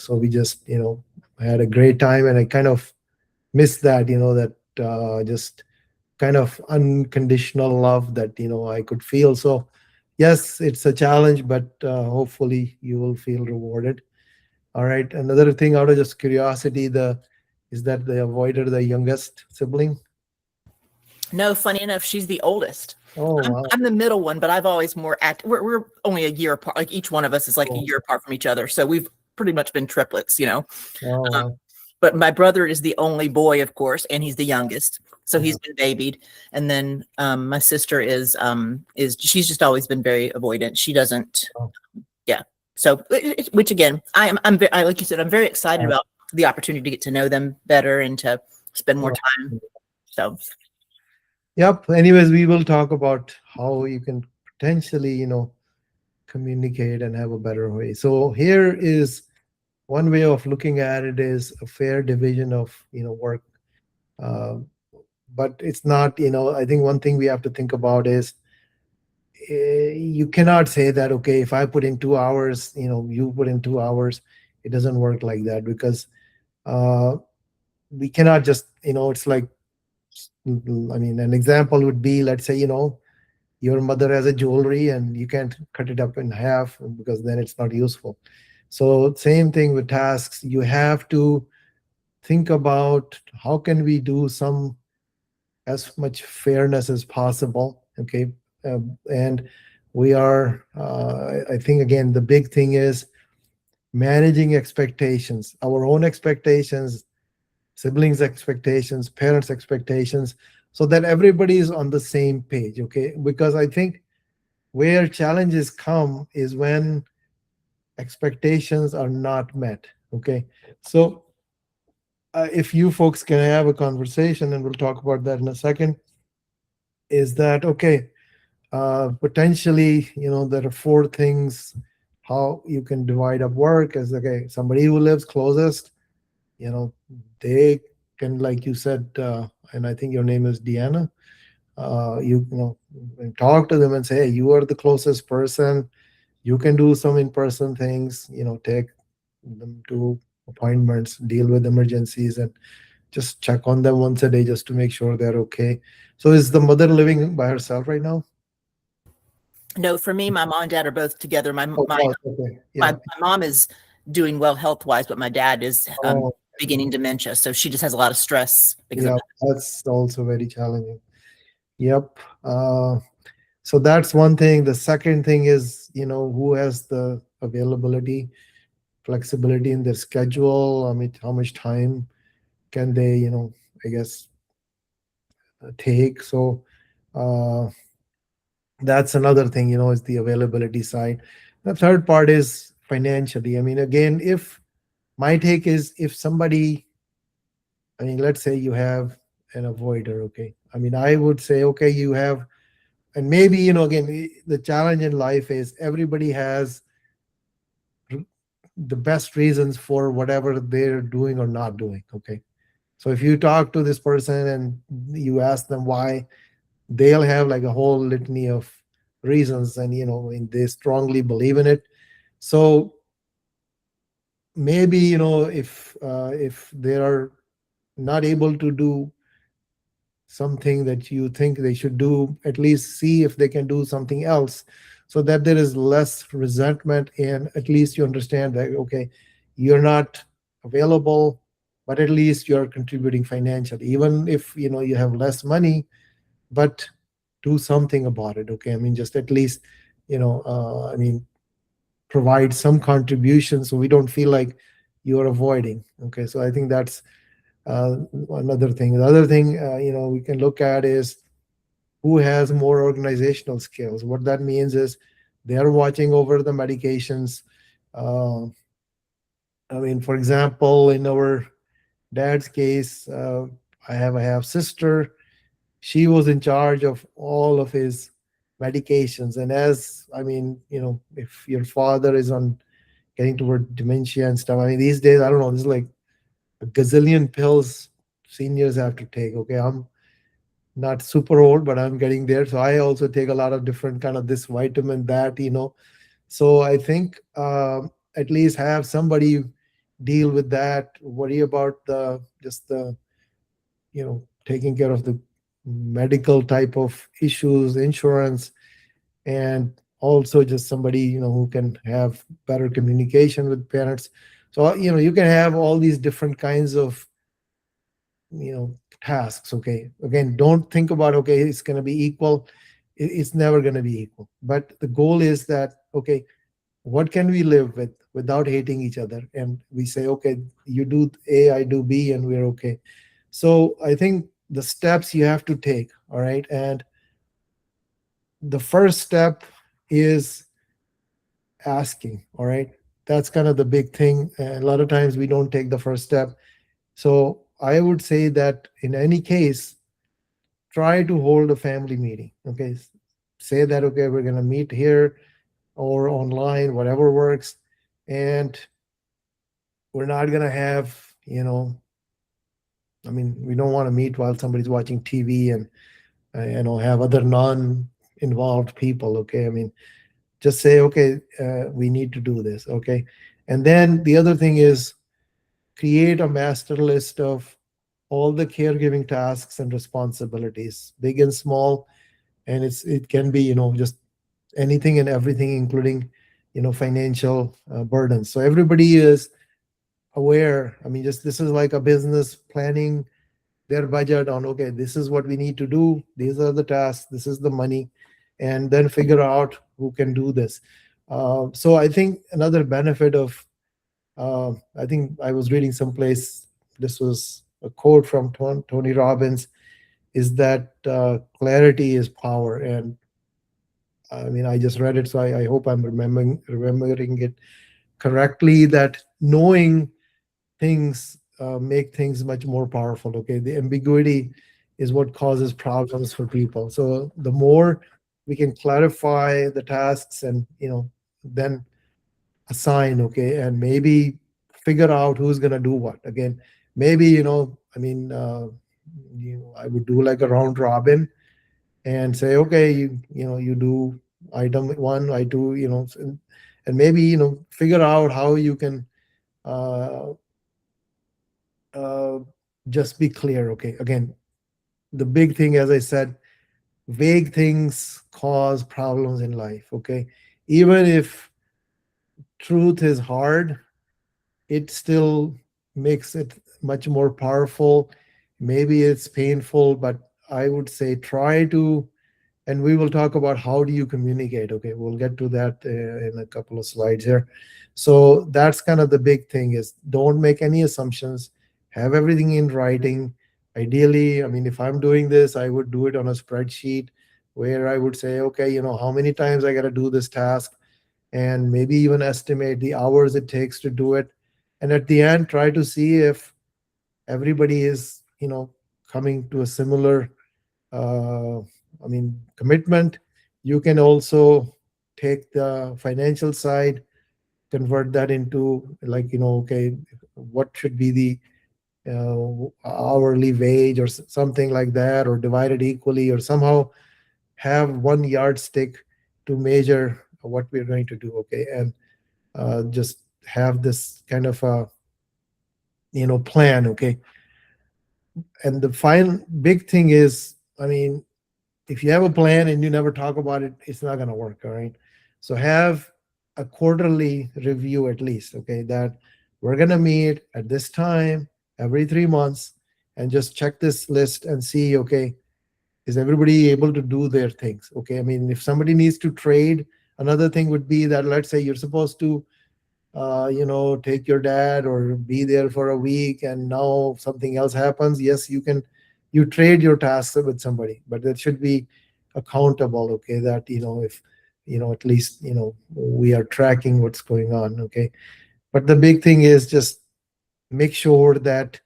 so we just, had a great time. And I kind of miss that, that just kind of unconditional love that, I could feel. So yes, it's a challenge, but hopefully you will feel rewarded. All right. Another thing, out of just curiosity, is that they avoided the youngest sibling? no, funny enough, she's the oldest. Oh, wow. I'm the middle one, but I've always more we're only a year apart. Like each one of us is like a year apart from each other. So we've pretty much been triplets, Oh, wow. But my brother is the only boy, of course, and he's the youngest. So he's been babied. And then my sister is she's just always been very avoidant. She doesn't, Oh. yeah. So, which again, I'm like you said, I'm very excited about the opportunity to get to know them better and to spend more time. So, Yep. Anyways, we will talk about how you can potentially, communicate and have a better way. So here is one way of looking at it, is a fair division of, work. But it's not, I think one thing we have to think about is you cannot say that, okay, if I put in 2 hours, you put in 2 hours. It doesn't work like that, because we cannot just, it's like, an example would be, let's say, your mother has a jewelry and you can't cut it up in half, because then it's not useful. So same thing with tasks. You have to think about how can we do as much fairness as possible. Okay. And we are, I think, again, the big thing is managing expectations, our own expectations, siblings' expectations, parents' expectations, so that everybody is on the same page. Okay. Because I think where challenges come is when expectations are not met. Okay. So if you folks can have a conversation, and we'll talk about that in a second, is that okay? Potentially, there are 4 things how you can divide up work. As okay, somebody who lives closest, they can, like you said, and I think your name is Deanna. You know, talk to them and say, hey, you are the closest person. You can do some in-person things. Take them to appointments, deal with emergencies, and just check on them once a day just to make sure they're okay. So is the mother living by herself right now? no, for me, my mom and dad are both together. My Okay. Yeah. my mom is doing well health wise, but my dad is Oh, beginning dementia, so she just has a lot of stress because of yeah, that. that's also very challenging. Yep. So that's one thing. The second thing is, who has the availability, flexibility in their schedule. I mean, how much time can they, I guess, take? So that's another thing, is the availability side. The third part is financially. I mean, again, if my take is, if somebody, I mean, let's say you have an avoider, okay. I mean, I would say, okay, you have, and maybe, again, the challenge in life is everybody has the best reasons for whatever they're doing or not doing, okay. So if you talk to this person and you ask them why, they'll have like a whole litany of reasons, and and they strongly believe in it. So maybe, if they are not able to do something that you think they should do, at least see if they can do something else, so that there is less resentment, and at least you understand that, okay, you're not available, but at least you're contributing financially, even if you have less money, but do something about it, okay. I mean, just at least, I mean, provide some contribution, so we don't feel like you're avoiding, okay. So I think that's another thing. The other thing, we can look at is who has more organizational skills. What that means is they're watching over the medications. Uh, I mean, for example, in our dad's case, I have a half sister. She was in charge of all of his medications. And as, I mean, if your father is on getting toward dementia and stuff, I mean, these days, I don't know, this is like a gazillion pills seniors have to take. Okay. I'm not super old, but I'm getting there. So I also take a lot of different kind of this vitamin, that. So I think at least have somebody deal with that, worry about just the taking care of the medical type of issues, insurance, and also just somebody who can have better communication with parents. So you can have all these different kinds of tasks. Okay, again, don't think about, okay, it's going to be equal. It's never going to be equal, but the goal is that, okay, what can we live with without hating each other, and we say, okay, you do A, I do B, and we're okay. So I think the steps you have to take, all right, and the first step is asking, all right. That's kind of the big thing, and a lot of times we don't take the first step. So I would say that in any case, try to hold a family meeting, okay. Say that, okay, we're going to meet here or online, whatever works, and we're not going to have, I mean, we don't want to meet while somebody's watching TV and have other non-involved people, okay. I mean, just say, okay, we need to do this, okay. And then the other thing is create a master list of all the caregiving tasks and responsibilities, big and small. And it can be, just anything and everything, including financial burdens, so everybody is aware. I mean, just this is like a business planning their budget on, okay, this is what we need to do, these are the tasks, this is the money, and then figure out who can do this. So I think another benefit of I think I was reading someplace, this was a quote from Tony Robbins, is that clarity is power. And I mean, I just read it, so I hope I'm remembering it correctly, that knowing things make things much more powerful, okay. The ambiguity is what causes problems for people. So the more we can clarify the tasks, and then assign, okay, and maybe figure out who's going to do what. Again, maybe, I mean, I would do like a round robin and say, okay, you do item one, I do, and maybe figure out how you can uh, uh, just be clear, okay. Again, the big thing, as I said, vague things cause problems in life, okay. Even if truth is hard, it still makes it much more powerful. Maybe it's painful, but I would say try to, and we will talk about how do you communicate. Okay, we'll get to that in a couple of slides here. So that's kind of the big thing, is don't make any assumptions, have everything in writing. Ideally, I mean, if I'm doing this, I would do it on a spreadsheet where I would say, okay, how many times I got to do this task, and maybe even estimate the hours it takes to do it. and at the end try to see if everybody is coming to a similar commitment. You can also take the financial side, convert that into like, okay, what should be the hourly wage or something like that, or divide it equally, or somehow have one yardstick to measure what we're going to do. Okay. And just have this kind of a plan. Okay. And the final big thing is, if you have a plan and you never talk about it, it's not going to work. All right. So have a quarterly review at least. Okay. That we're going to meet at this time every 3 months and just check this list and see, okay, is everybody able to do their things? Okay. If somebody needs to trade, another thing would be that, let's say you're supposed to take your dad or be there for a week, and now something else happens. Yes, you trade your tasks with somebody, but that should be accountable. Okay. That, if, at least, we are tracking what's going on. Okay. But the big thing is just make sure that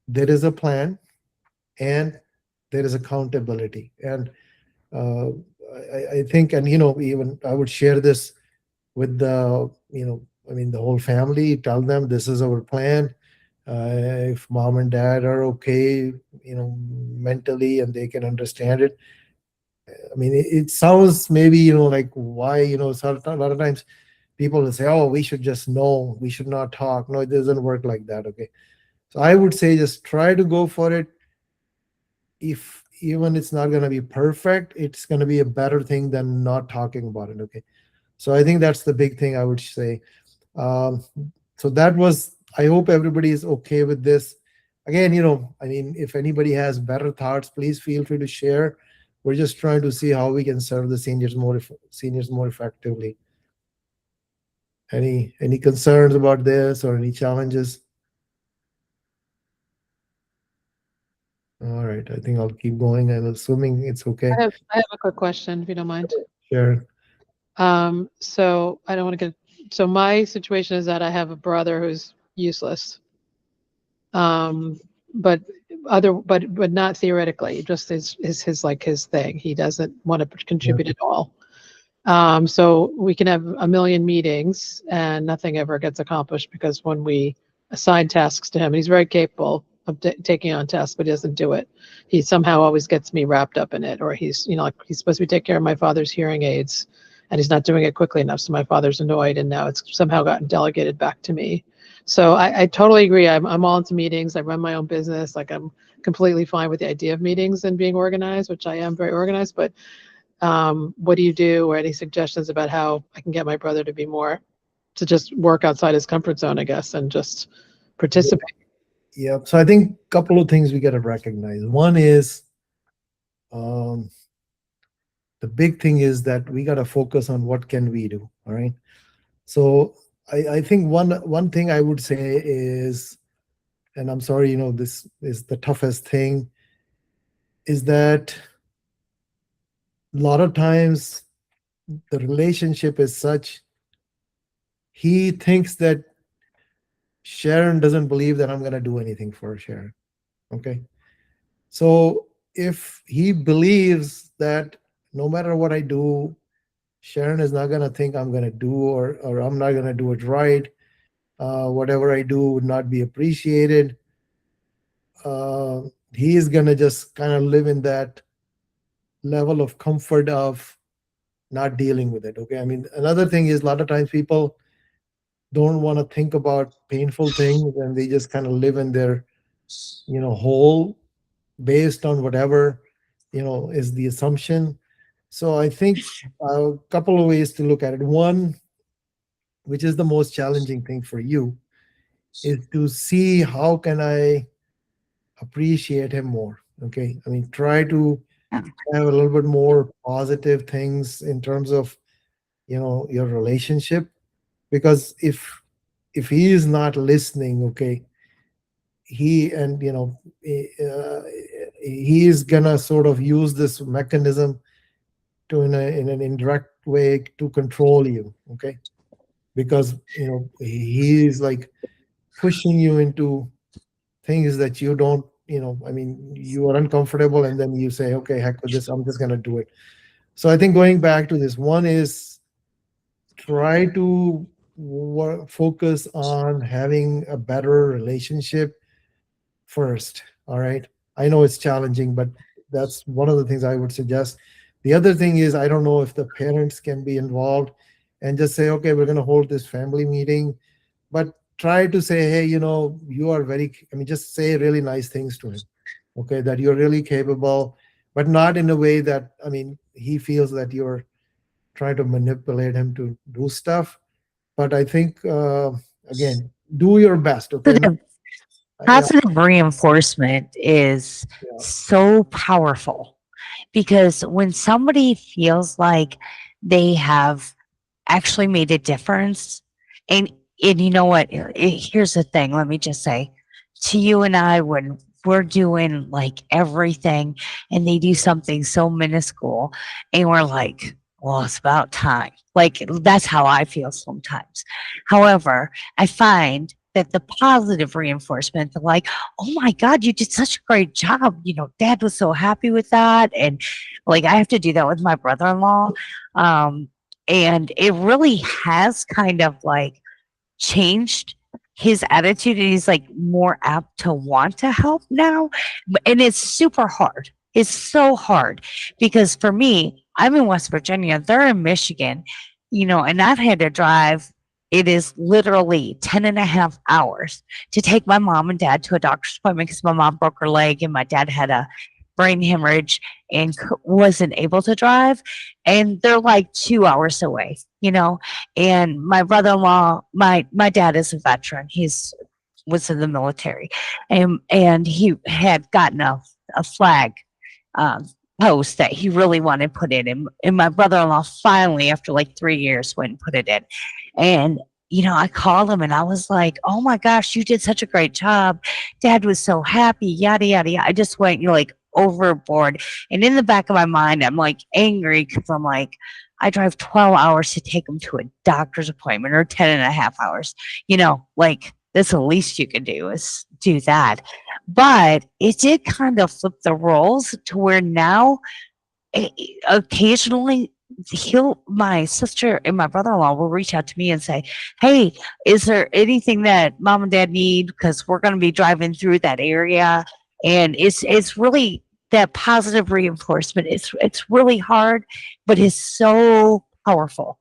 there is a plan and there is accountability. And uh, I think, and even I would share this with the whole family. Tell them this is our plan. If mom and dad are okay, mentally, and they can understand it. It sounds maybe, like, why, a lot of times people will say, oh, we should just know, we should not talk. No, it doesn't work like that. Okay. So I would say just try to go for it. If even it's not going to be perfect, it's going to be a better thing than not talking about it. Okay. So I think that's the big thing I would say. Um, so that was, I hope everybody is okay with this. Again, if anybody has better thoughts, please feel free to share. We're just trying to see how we can serve the seniors more effectively. Any concerns about this or any challenges? All right, I think I'll keep going. I'm assuming it's okay. I have a quick question, if you don't mind. Sure. So I don't want to get, so my situation is that I have a brother who's useless. But not theoretically, just is his thing. He doesn't want to contribute at all. So we can have a million meetings and nothing ever gets accomplished because when we assign tasks to him, he's very capable of taking on tasks, but he doesn't do it. He somehow always gets me wrapped up in it, or he's, like he's supposed to be taking care of my father's hearing aids and he's not doing it quickly enough. So my father's annoyed and now it's somehow gotten delegated back to me. So I totally agree. I'm all into meetings. I run my own business. Like I'm completely fine with the idea of meetings and being organized, which I am very organized, but what do you do, or any suggestions about how I can get my brother to just work outside his comfort zone, I guess, and just participate? Yeah. So I think a couple of things we got to recognize. One is the big thing is that we got to focus on what can we do. All right. So I think one thing I would say is, and I'm sorry, this is the toughest thing, is that a lot of times the relationship is such, he thinks that Sharon doesn't believe that I'm going to do anything for Sharon. Okay. So if he believes that no matter what I do, Sharon is not going to think I'm going to do, or I'm not going to do it right, whatever I do would not be appreciated, he is going to just kind of live in that level of comfort of not dealing with it. Okay. Another thing is, a lot of times people don't want to think about painful things and they just kind of live in their hole based on whatever is the assumption. So I think a couple of ways to look at it. One, which is the most challenging thing for you, is to see how can I appreciate him more. Okay. Try to have a little bit more positive things in terms of your relationship, because if he is not listening, okay, he is gonna sort of use this mechanism to in an indirect way to control you. Okay. because he's like pushing you into things that you don't, I mean, you are uncomfortable, and then you say, okay, heck with this, I'm just going to do it. So I think going back to this, one is try to focus on having a better relationship first. All right. I know it's challenging, but that's one of the things I would suggest. The other thing is, I don't know if the parents can be involved and just say, okay, we're going to hold this family meeting, but try to say, hey, you are very, I mean, just say really nice things to him. Okay. That you're really capable, but not in a way that, I mean, he feels that you're trying to manipulate him to do stuff. But I think, again, do your best. Okay. Positive, Yeah. positive reinforcement is Yeah. so powerful because when somebody feels like they have actually made a difference, and you know what, here's the thing, let me just say to you and I, when we're doing like everything and they do something so minuscule and we're like, well, it's about time, like that's how I feel sometimes. However, I find that the positive reinforcement, the like, oh my God, you did such a great job, dad was so happy with that, and like I have to do that with my brother-in-law. And it really has kind of like changed his attitude, and he's like more apt to want to help now. And it's super hard. It's so hard because for me, I'm in West Virginia, they're in Michigan, and I've had to drive. It is literally 10 and a half hours to take my mom and dad to a doctor's appointment because my mom broke her leg and my dad had a brain hemorrhage and wasn't able to drive. And they're like 2 hours away, and my brother-in-law, my dad is a veteran. He's was in the military, and he had gotten a flag um, post that he really wanted put in, and my brother-in-law finally, after like 3 years, went and put it in. And I called him and I was like, oh my gosh, you did such a great job. Dad was so happy, yada yada yada. I just went, like overboard. And in the back of my mind, I'm like angry because I'm like, I drive 12 hours to take him to a doctor's appointment, or 10 and a half hours. Like that's the least you can do is do that. But it did kind of flip the roles to where now occasionally my sister and my brother-in-law will reach out to me and say, hey, is there anything that mom and dad need, because we're going to be driving through that area. And it's really that positive reinforcement. It's really hard, but it's so powerful.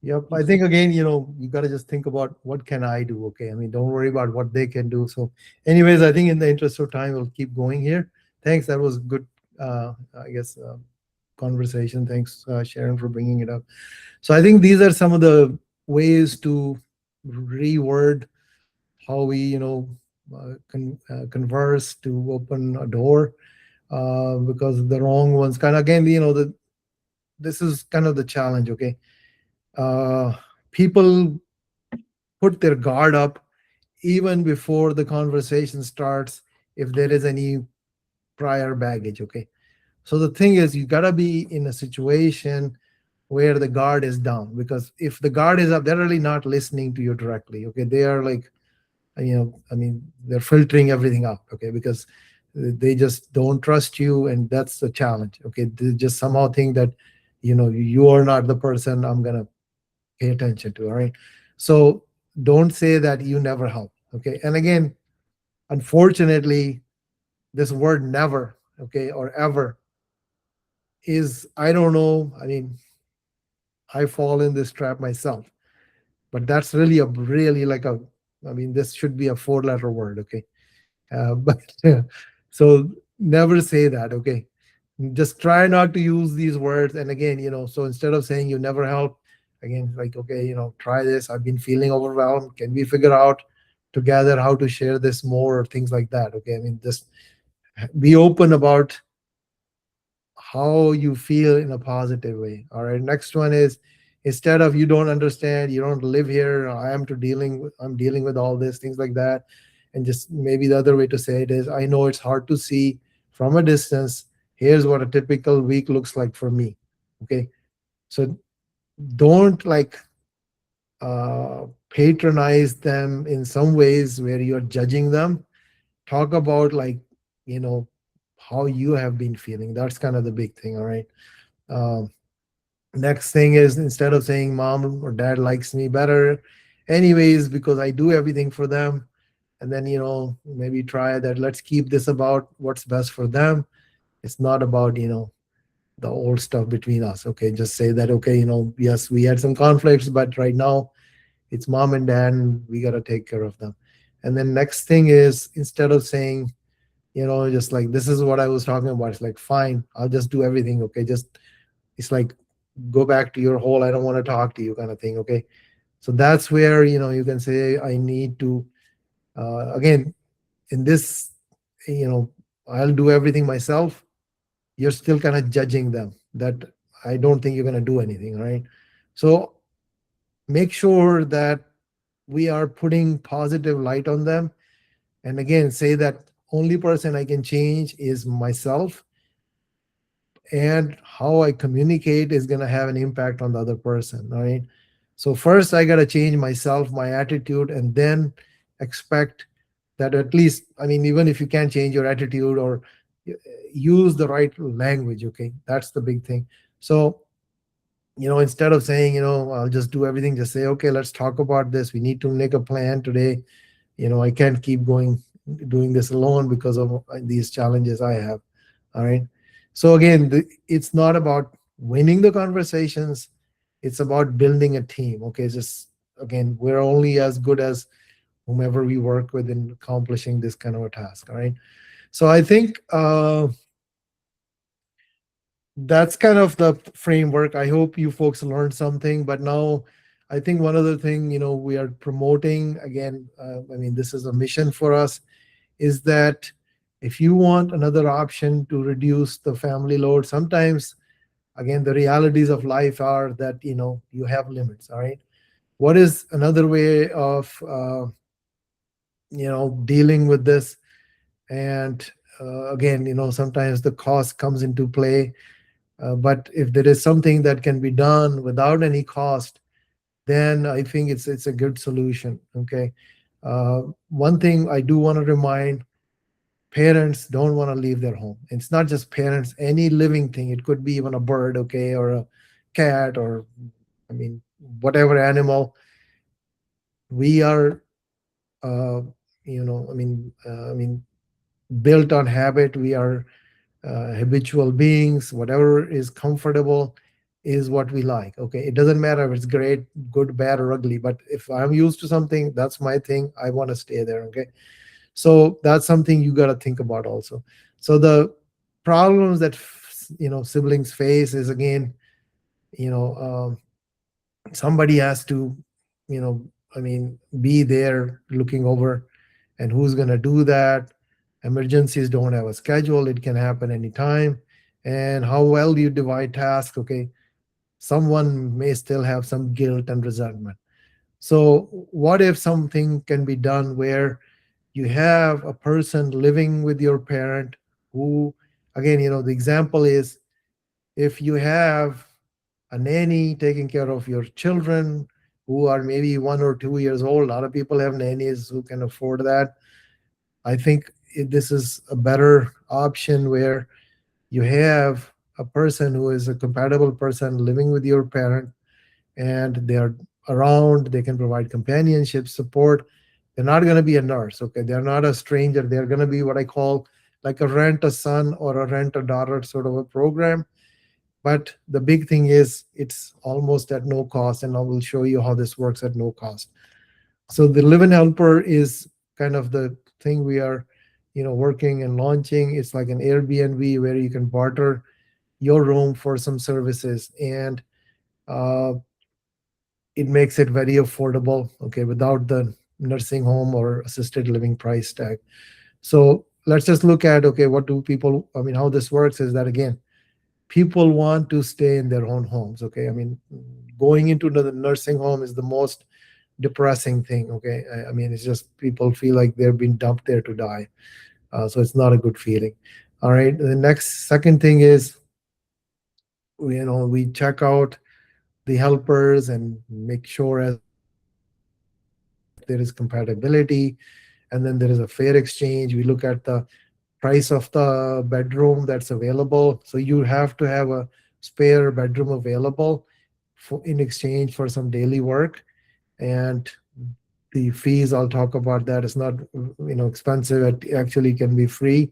Yep. I think again, you got to just think about what can I do? Okay. I mean, don't worry about what they can do. So anyways, I think in the interest of time, we'll keep going here. Thanks. That was good, I guess, conversation. Thanks, Sharon, for bringing it up. So I think these are some of the ways to reword how we, converse, to open a door, because the wrong ones kind of, again, this is kind of the challenge. Okay. People put their guard up even before the conversation starts if there is any prior baggage. Okay. So the thing is, you got to be in a situation where the guard is down, because if the guard is up, they're really not listening to you directly. Okay. They are like, I mean, they're filtering everything out. Okay. Because they just don't trust you. And that's the challenge. Okay. They just somehow think that, you are not the person I'm going to pay attention to. All right. So don't say that you never help. Okay. And again, unfortunately, this word never, okay, or ever is, I don't know. I mean, I fall in this trap myself, but that's really like I mean, this should be a 4-letter word. Okay. But so never say that. Okay. Just try not to use these words. And again, so instead of saying you never help, again, like, okay, try this. I've been feeling overwhelmed. Can we figure out together how to share this more, or things like that? Okay. I mean, just be open about how you feel in a positive way. All right. Next one is, instead of you don't understand, you don't live here, I'm dealing with all this, things like that. And just maybe the other way to say it is, I know it's hard to see from a distance. Here's what a typical week looks like for me. Okay. So don't like patronize them in some ways where you're judging them. Talk about, like, you know, how you have been feeling. That's kind of the big thing. All right. Um, Next thing is, instead of saying mom or dad likes me better anyways because I do everything for them, and then, maybe try that, let's keep this about what's best for them. It's not about, the old stuff between us. Okay, just say that, okay, yes, we had some conflicts, but right now it's mom and dad, and we got to take care of them. And then next thing is, instead of saying, just like, this is what I was talking about, it's like, fine, I'll just do everything. Okay, just, it's like, go back to your hole, I don't want to talk to you, kind of thing. Okay, so that's where, you can say, I need to, again, in this, you know I'll do everything myself. You're still kind of judging them, that I don't think you're going to do anything, right? So make sure that we are putting positive light on them. And again, say that only person I can change is myself, and how I communicate is going to have an impact on the other person, right? So first I got to change myself, my attitude, and then expect that, at least, I mean, even if you can't change your attitude, or use the right language. Okay, that's the big thing. So, instead of saying, I'll just do everything, just say, okay, let's talk about this, we need to make a plan today. I can't keep going doing this alone because of these challenges I have. All right. So again, it's not about winning the conversations, it's about building a team. Okay, just, again, we're only as good as whomever we work with in accomplishing this kind of a task. All right. So I think that's kind of the framework. I hope you folks learned something. But now, I think one other thing, we are promoting again. I mean, this is a mission for us, is that if you want another option to reduce the family load, sometimes, again, the realities of life are that, you have limits. All right. What is another way of dealing with this? And again, sometimes the cost comes into play. But if there is something that can be done without any cost, then I think it's a good solution. Okay. One thing I do want to remind: parents don't want to leave their home. It's not just parents; any living thing. It could be even a bird, okay, or a cat, or, I mean, whatever animal. We are, built on habit. We are habitual beings. Whatever is comfortable is what we like. Okay, it doesn't matter if it's great, good, bad, or ugly, but if I'm used to something, that's my thing, I want to stay there. Okay, so that's something you got to think about also. So the problems that siblings face is, again, you know somebody has to, be there looking over, and who's going to do that? Emergencies don't have a schedule, it can happen anytime. And how well do you divide tasks? Okay, someone may still have some guilt and resentment. So what if something can be done where you have a person living with your parent who, again, the example is, if you have a nanny taking care of your children who are maybe 1 or 2 years old. A lot of people have nannies who can afford that. I think this is a better option, where you have a person who is a compatible person living with your parent, and they're around, they can provide companionship, support. They're not going to be a nurse. Okay, they're not a stranger. They're going to be what I call like a rent a son or a rent a daughter sort of a program. But the big thing is, it's almost at no cost, and I will show you how this works at no cost. So the LiveIn Helper is kind of the thing we are, working and launching. It's like an Airbnb where you can barter your room for some services, and uh, it makes it very affordable. Okay, without the nursing home or assisted living price tag. So let's just look at, okay, what do people? I mean, how this works is that, again, people want to stay in their own homes. Okay, I mean, going into the nursing home is the most depressing thing. Okay, I mean, it's just people feel like they're being dumped there to die. So it's not a good feeling. All right, the next second thing is, we check out the helpers and make sure, as there is compatibility, and then there is a fair exchange. We look at the price of the bedroom that's available. So you have to have a spare bedroom available in exchange for some daily work. And the fees, I'll talk about that. It's not expensive. It actually can be free.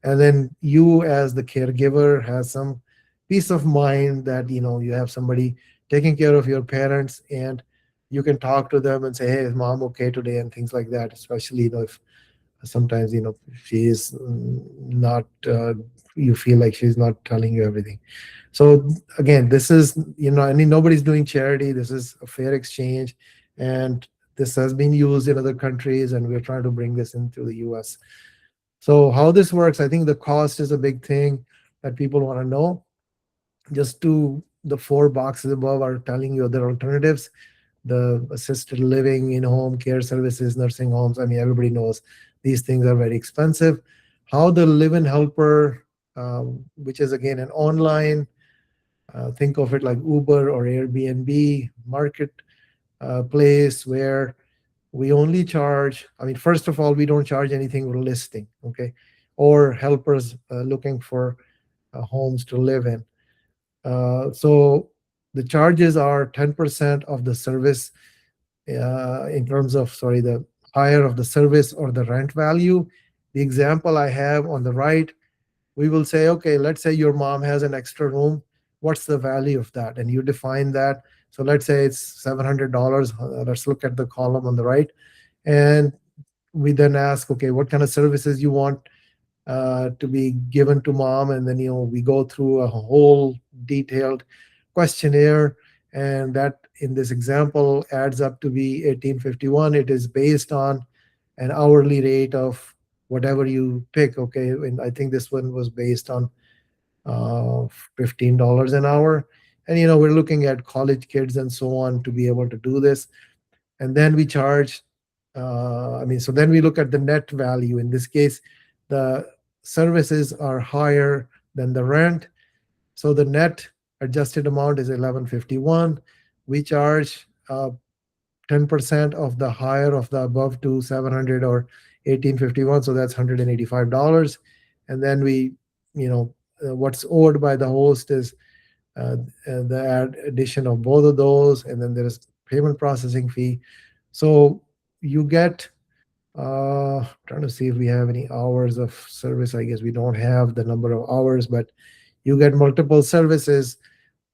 And then you as the caregiver has some peace of mind that you have somebody taking care of your parents, and you can talk to them and say, hey, is mom okay today, and things like that. Especially if sometimes she is not you feel like she's not telling you everything. So again, this is nobody's doing charity. This is a fair exchange, and this has been used in other countries, and we're trying to bring this into the US. So how this works, I think the cost is a big thing that people want to know. Just the 4 boxes above are telling you other alternatives. The assisted living, in-home care services, nursing homes. I mean, everybody knows these things are very expensive. How the LiveIn Helper, which is again an online, think of it like Uber or Airbnb market place, where we only charge, I mean, first of all, we don't charge anything for listing, okay, or helpers looking for homes to live in. So the charges are 10% of the service in terms of, the higher of the service or the rent value. The example I have on the right, we will say, okay, let's say your mom has an extra room. What's the value of that? And you define that. So let's say it's $700. Let's look at the column on the right. And we then ask, okay, what kind of services you want to be given to mom? And then, we go through a whole detailed questionnaire. And that, in this example, adds up to be $18.51. It is based on an hourly rate of whatever you pick. Okay. And I think this one was based on $15 an hour. And, we're looking at college kids and so on to be able to do this. And then we charge, so then we look at the net value. In this case, the services are higher than the rent. So the net adjusted amount is $11.51. We charge 10% of the higher of the above to $700 or $18.51. So that's $185. And then we, what's owed by the host is the addition of both of those. And then there is payment processing fee. So you get, trying to see if we have any hours of service. I guess we don't have the number of hours, but you get multiple services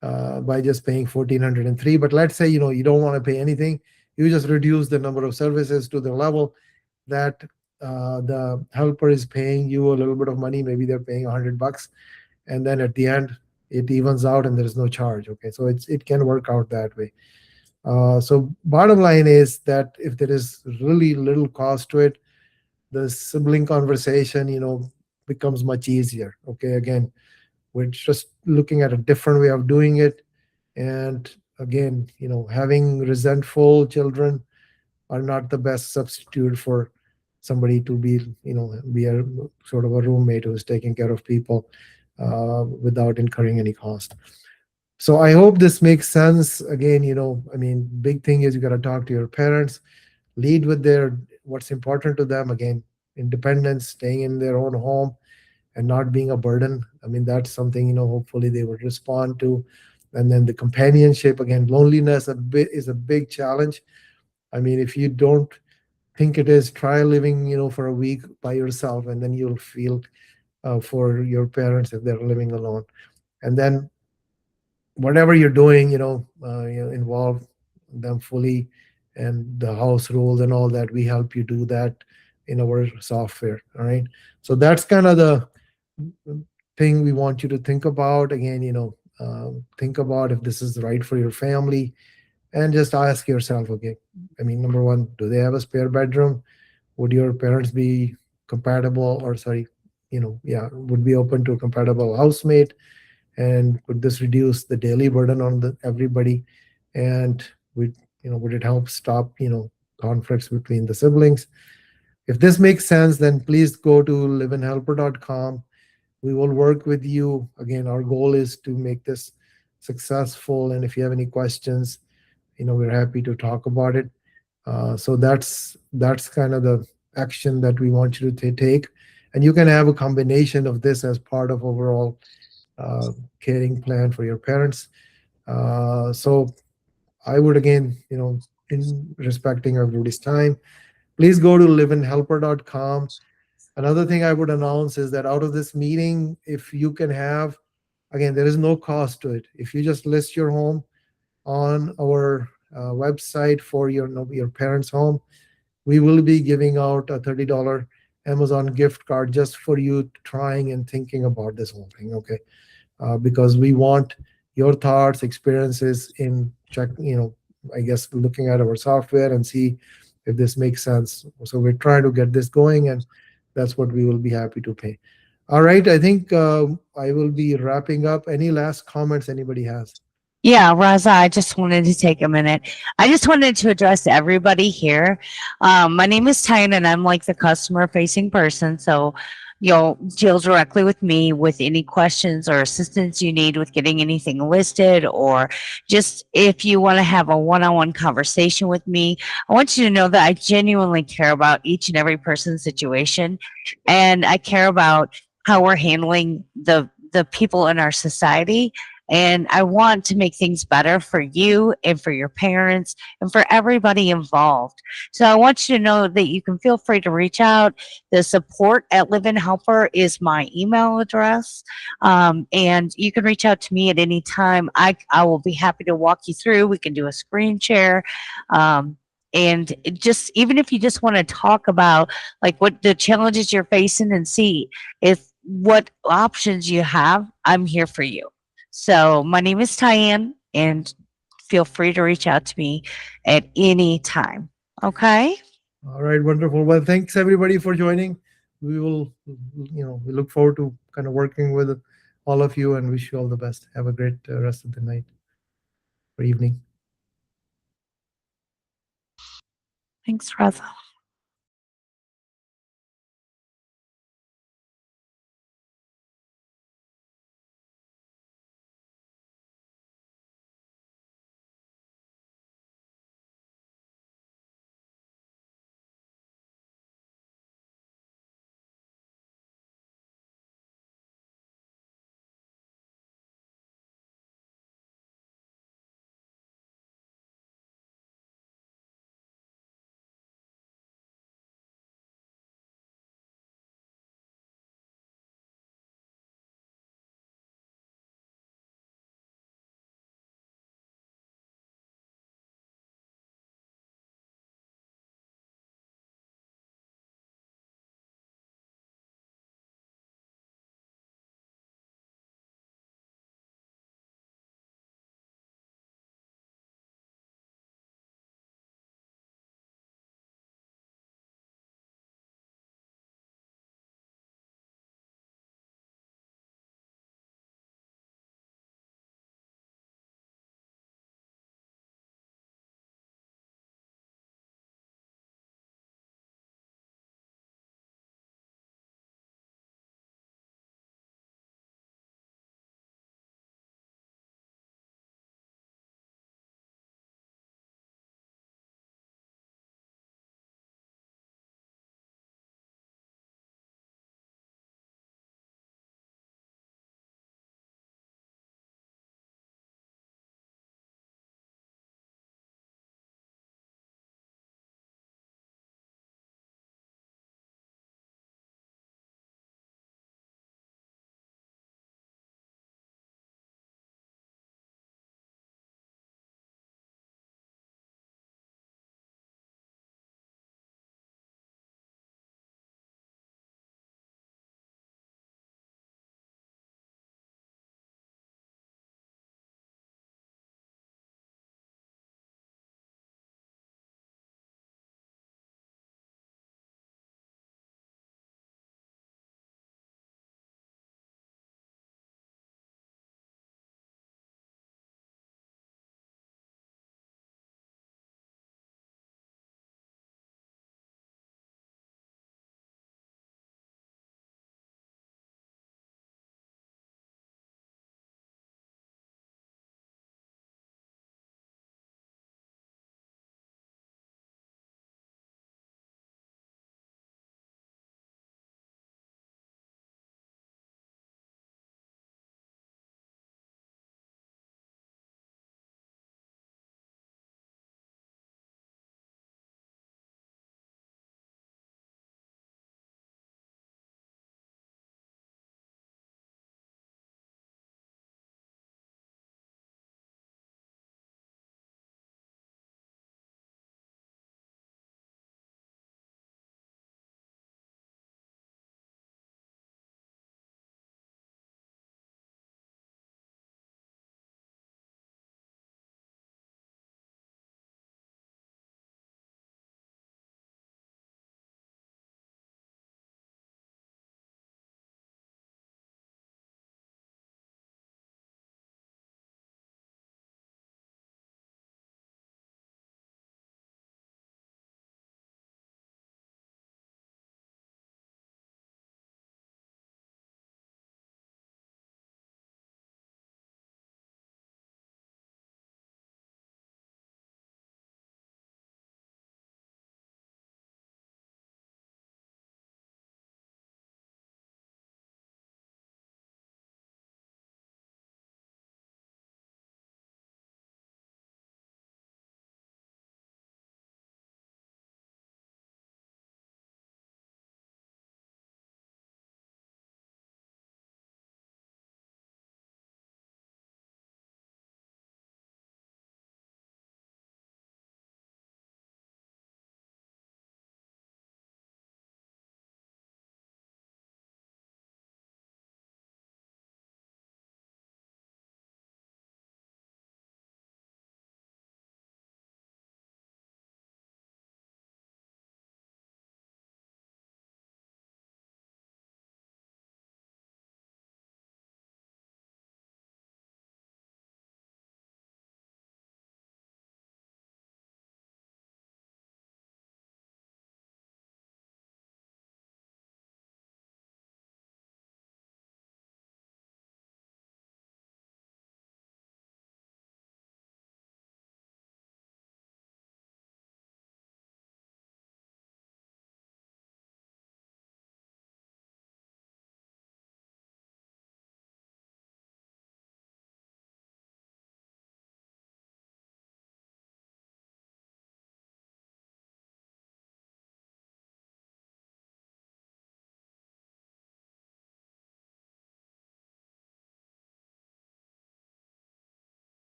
by just paying $1,403. But let's say, you don't want to pay anything. You just reduce the number of services to the level that the helper is paying you a little bit of money. Maybe they're paying $100. And then at the end, it evens out and there's no charge. Okay. So it can work out that way. So bottom line is that if there is really little cost to it, the sibling conversation, becomes much easier. Okay. Again, we're just looking at a different way of doing it. And again, having resentful children are not the best substitute for somebody to be a sort of a roommate who's taking care of people without incurring any cost. So I hope this makes sense. Again, big thing is you got to talk to your parents, lead with what's important to them. Again, independence, staying in their own home and not being a burden. That's something, hopefully they would respond to. And then the companionship, again, loneliness is a big challenge. If you don't think it is, try living, for a week by yourself, and then you'll feel for your parents if they're living alone. And then whatever you're doing, involve them fully, and the house rules and all that. We help you do that in our software. All right. So that's kind of the thing we want you to think about. Again, think about if this is right for your family, and just ask yourself, okay, number one, do they have a spare bedroom? Would your parents be compatible, or would be open to a compatible housemate? And would this reduce the daily burden on everybody? And would it help stop conflicts between the siblings? If this makes sense, then please go to liveinhelper.com. We will work with you. Again, our goal is to make this successful. And if you have any questions, we're happy to talk about it. So that's kind of the action that we want you to take. And you can have a combination of this as part of overall caring plan for your parents. So I would again, in respecting everybody's time, please go to liveinhelper.com. Another thing I would announce is that out of this meeting, if you can have, again, there is no cost to it. If you just list your home on our website for your parents' home, we will be giving out a $30 Amazon gift card just for you trying and thinking about this whole thing, okay? Because we want your thoughts, experiences in I guess looking at our software and see if this makes sense. So we're trying to get this going, and that's what we will be happy to pay. All right, I think I will be wrapping up. Any last comments anybody has? Yeah, Raza, I just wanted to take a minute. I just wanted to address everybody here. My name is Tyne, and I'm like the customer facing person. So you'll deal directly with me with any questions or assistance you need with getting anything listed, or just if you want to have a one-on-one conversation with me. I want you to know that I genuinely care about each and every person's situation, and I care about how we're handling the people in our society. And I want to make things better for you and for your parents and for everybody involved. So I want you to know that you can feel free to reach out. The support at LiveIn Helper is my email address. And you can reach out to me at any time. I will be happy to walk you through. We can do a screen share. And just even if you just want to talk about like what the challenges you're facing and see if what options you have, I'm here for you. So my name is Tyann, and feel free to reach out to me at any time. Okay? All right, wonderful. Well, thanks everybody for joining. We will, we look forward to kind of working with all of you and wish you all the best. Have a great rest of the night or evening. Thanks, Raza.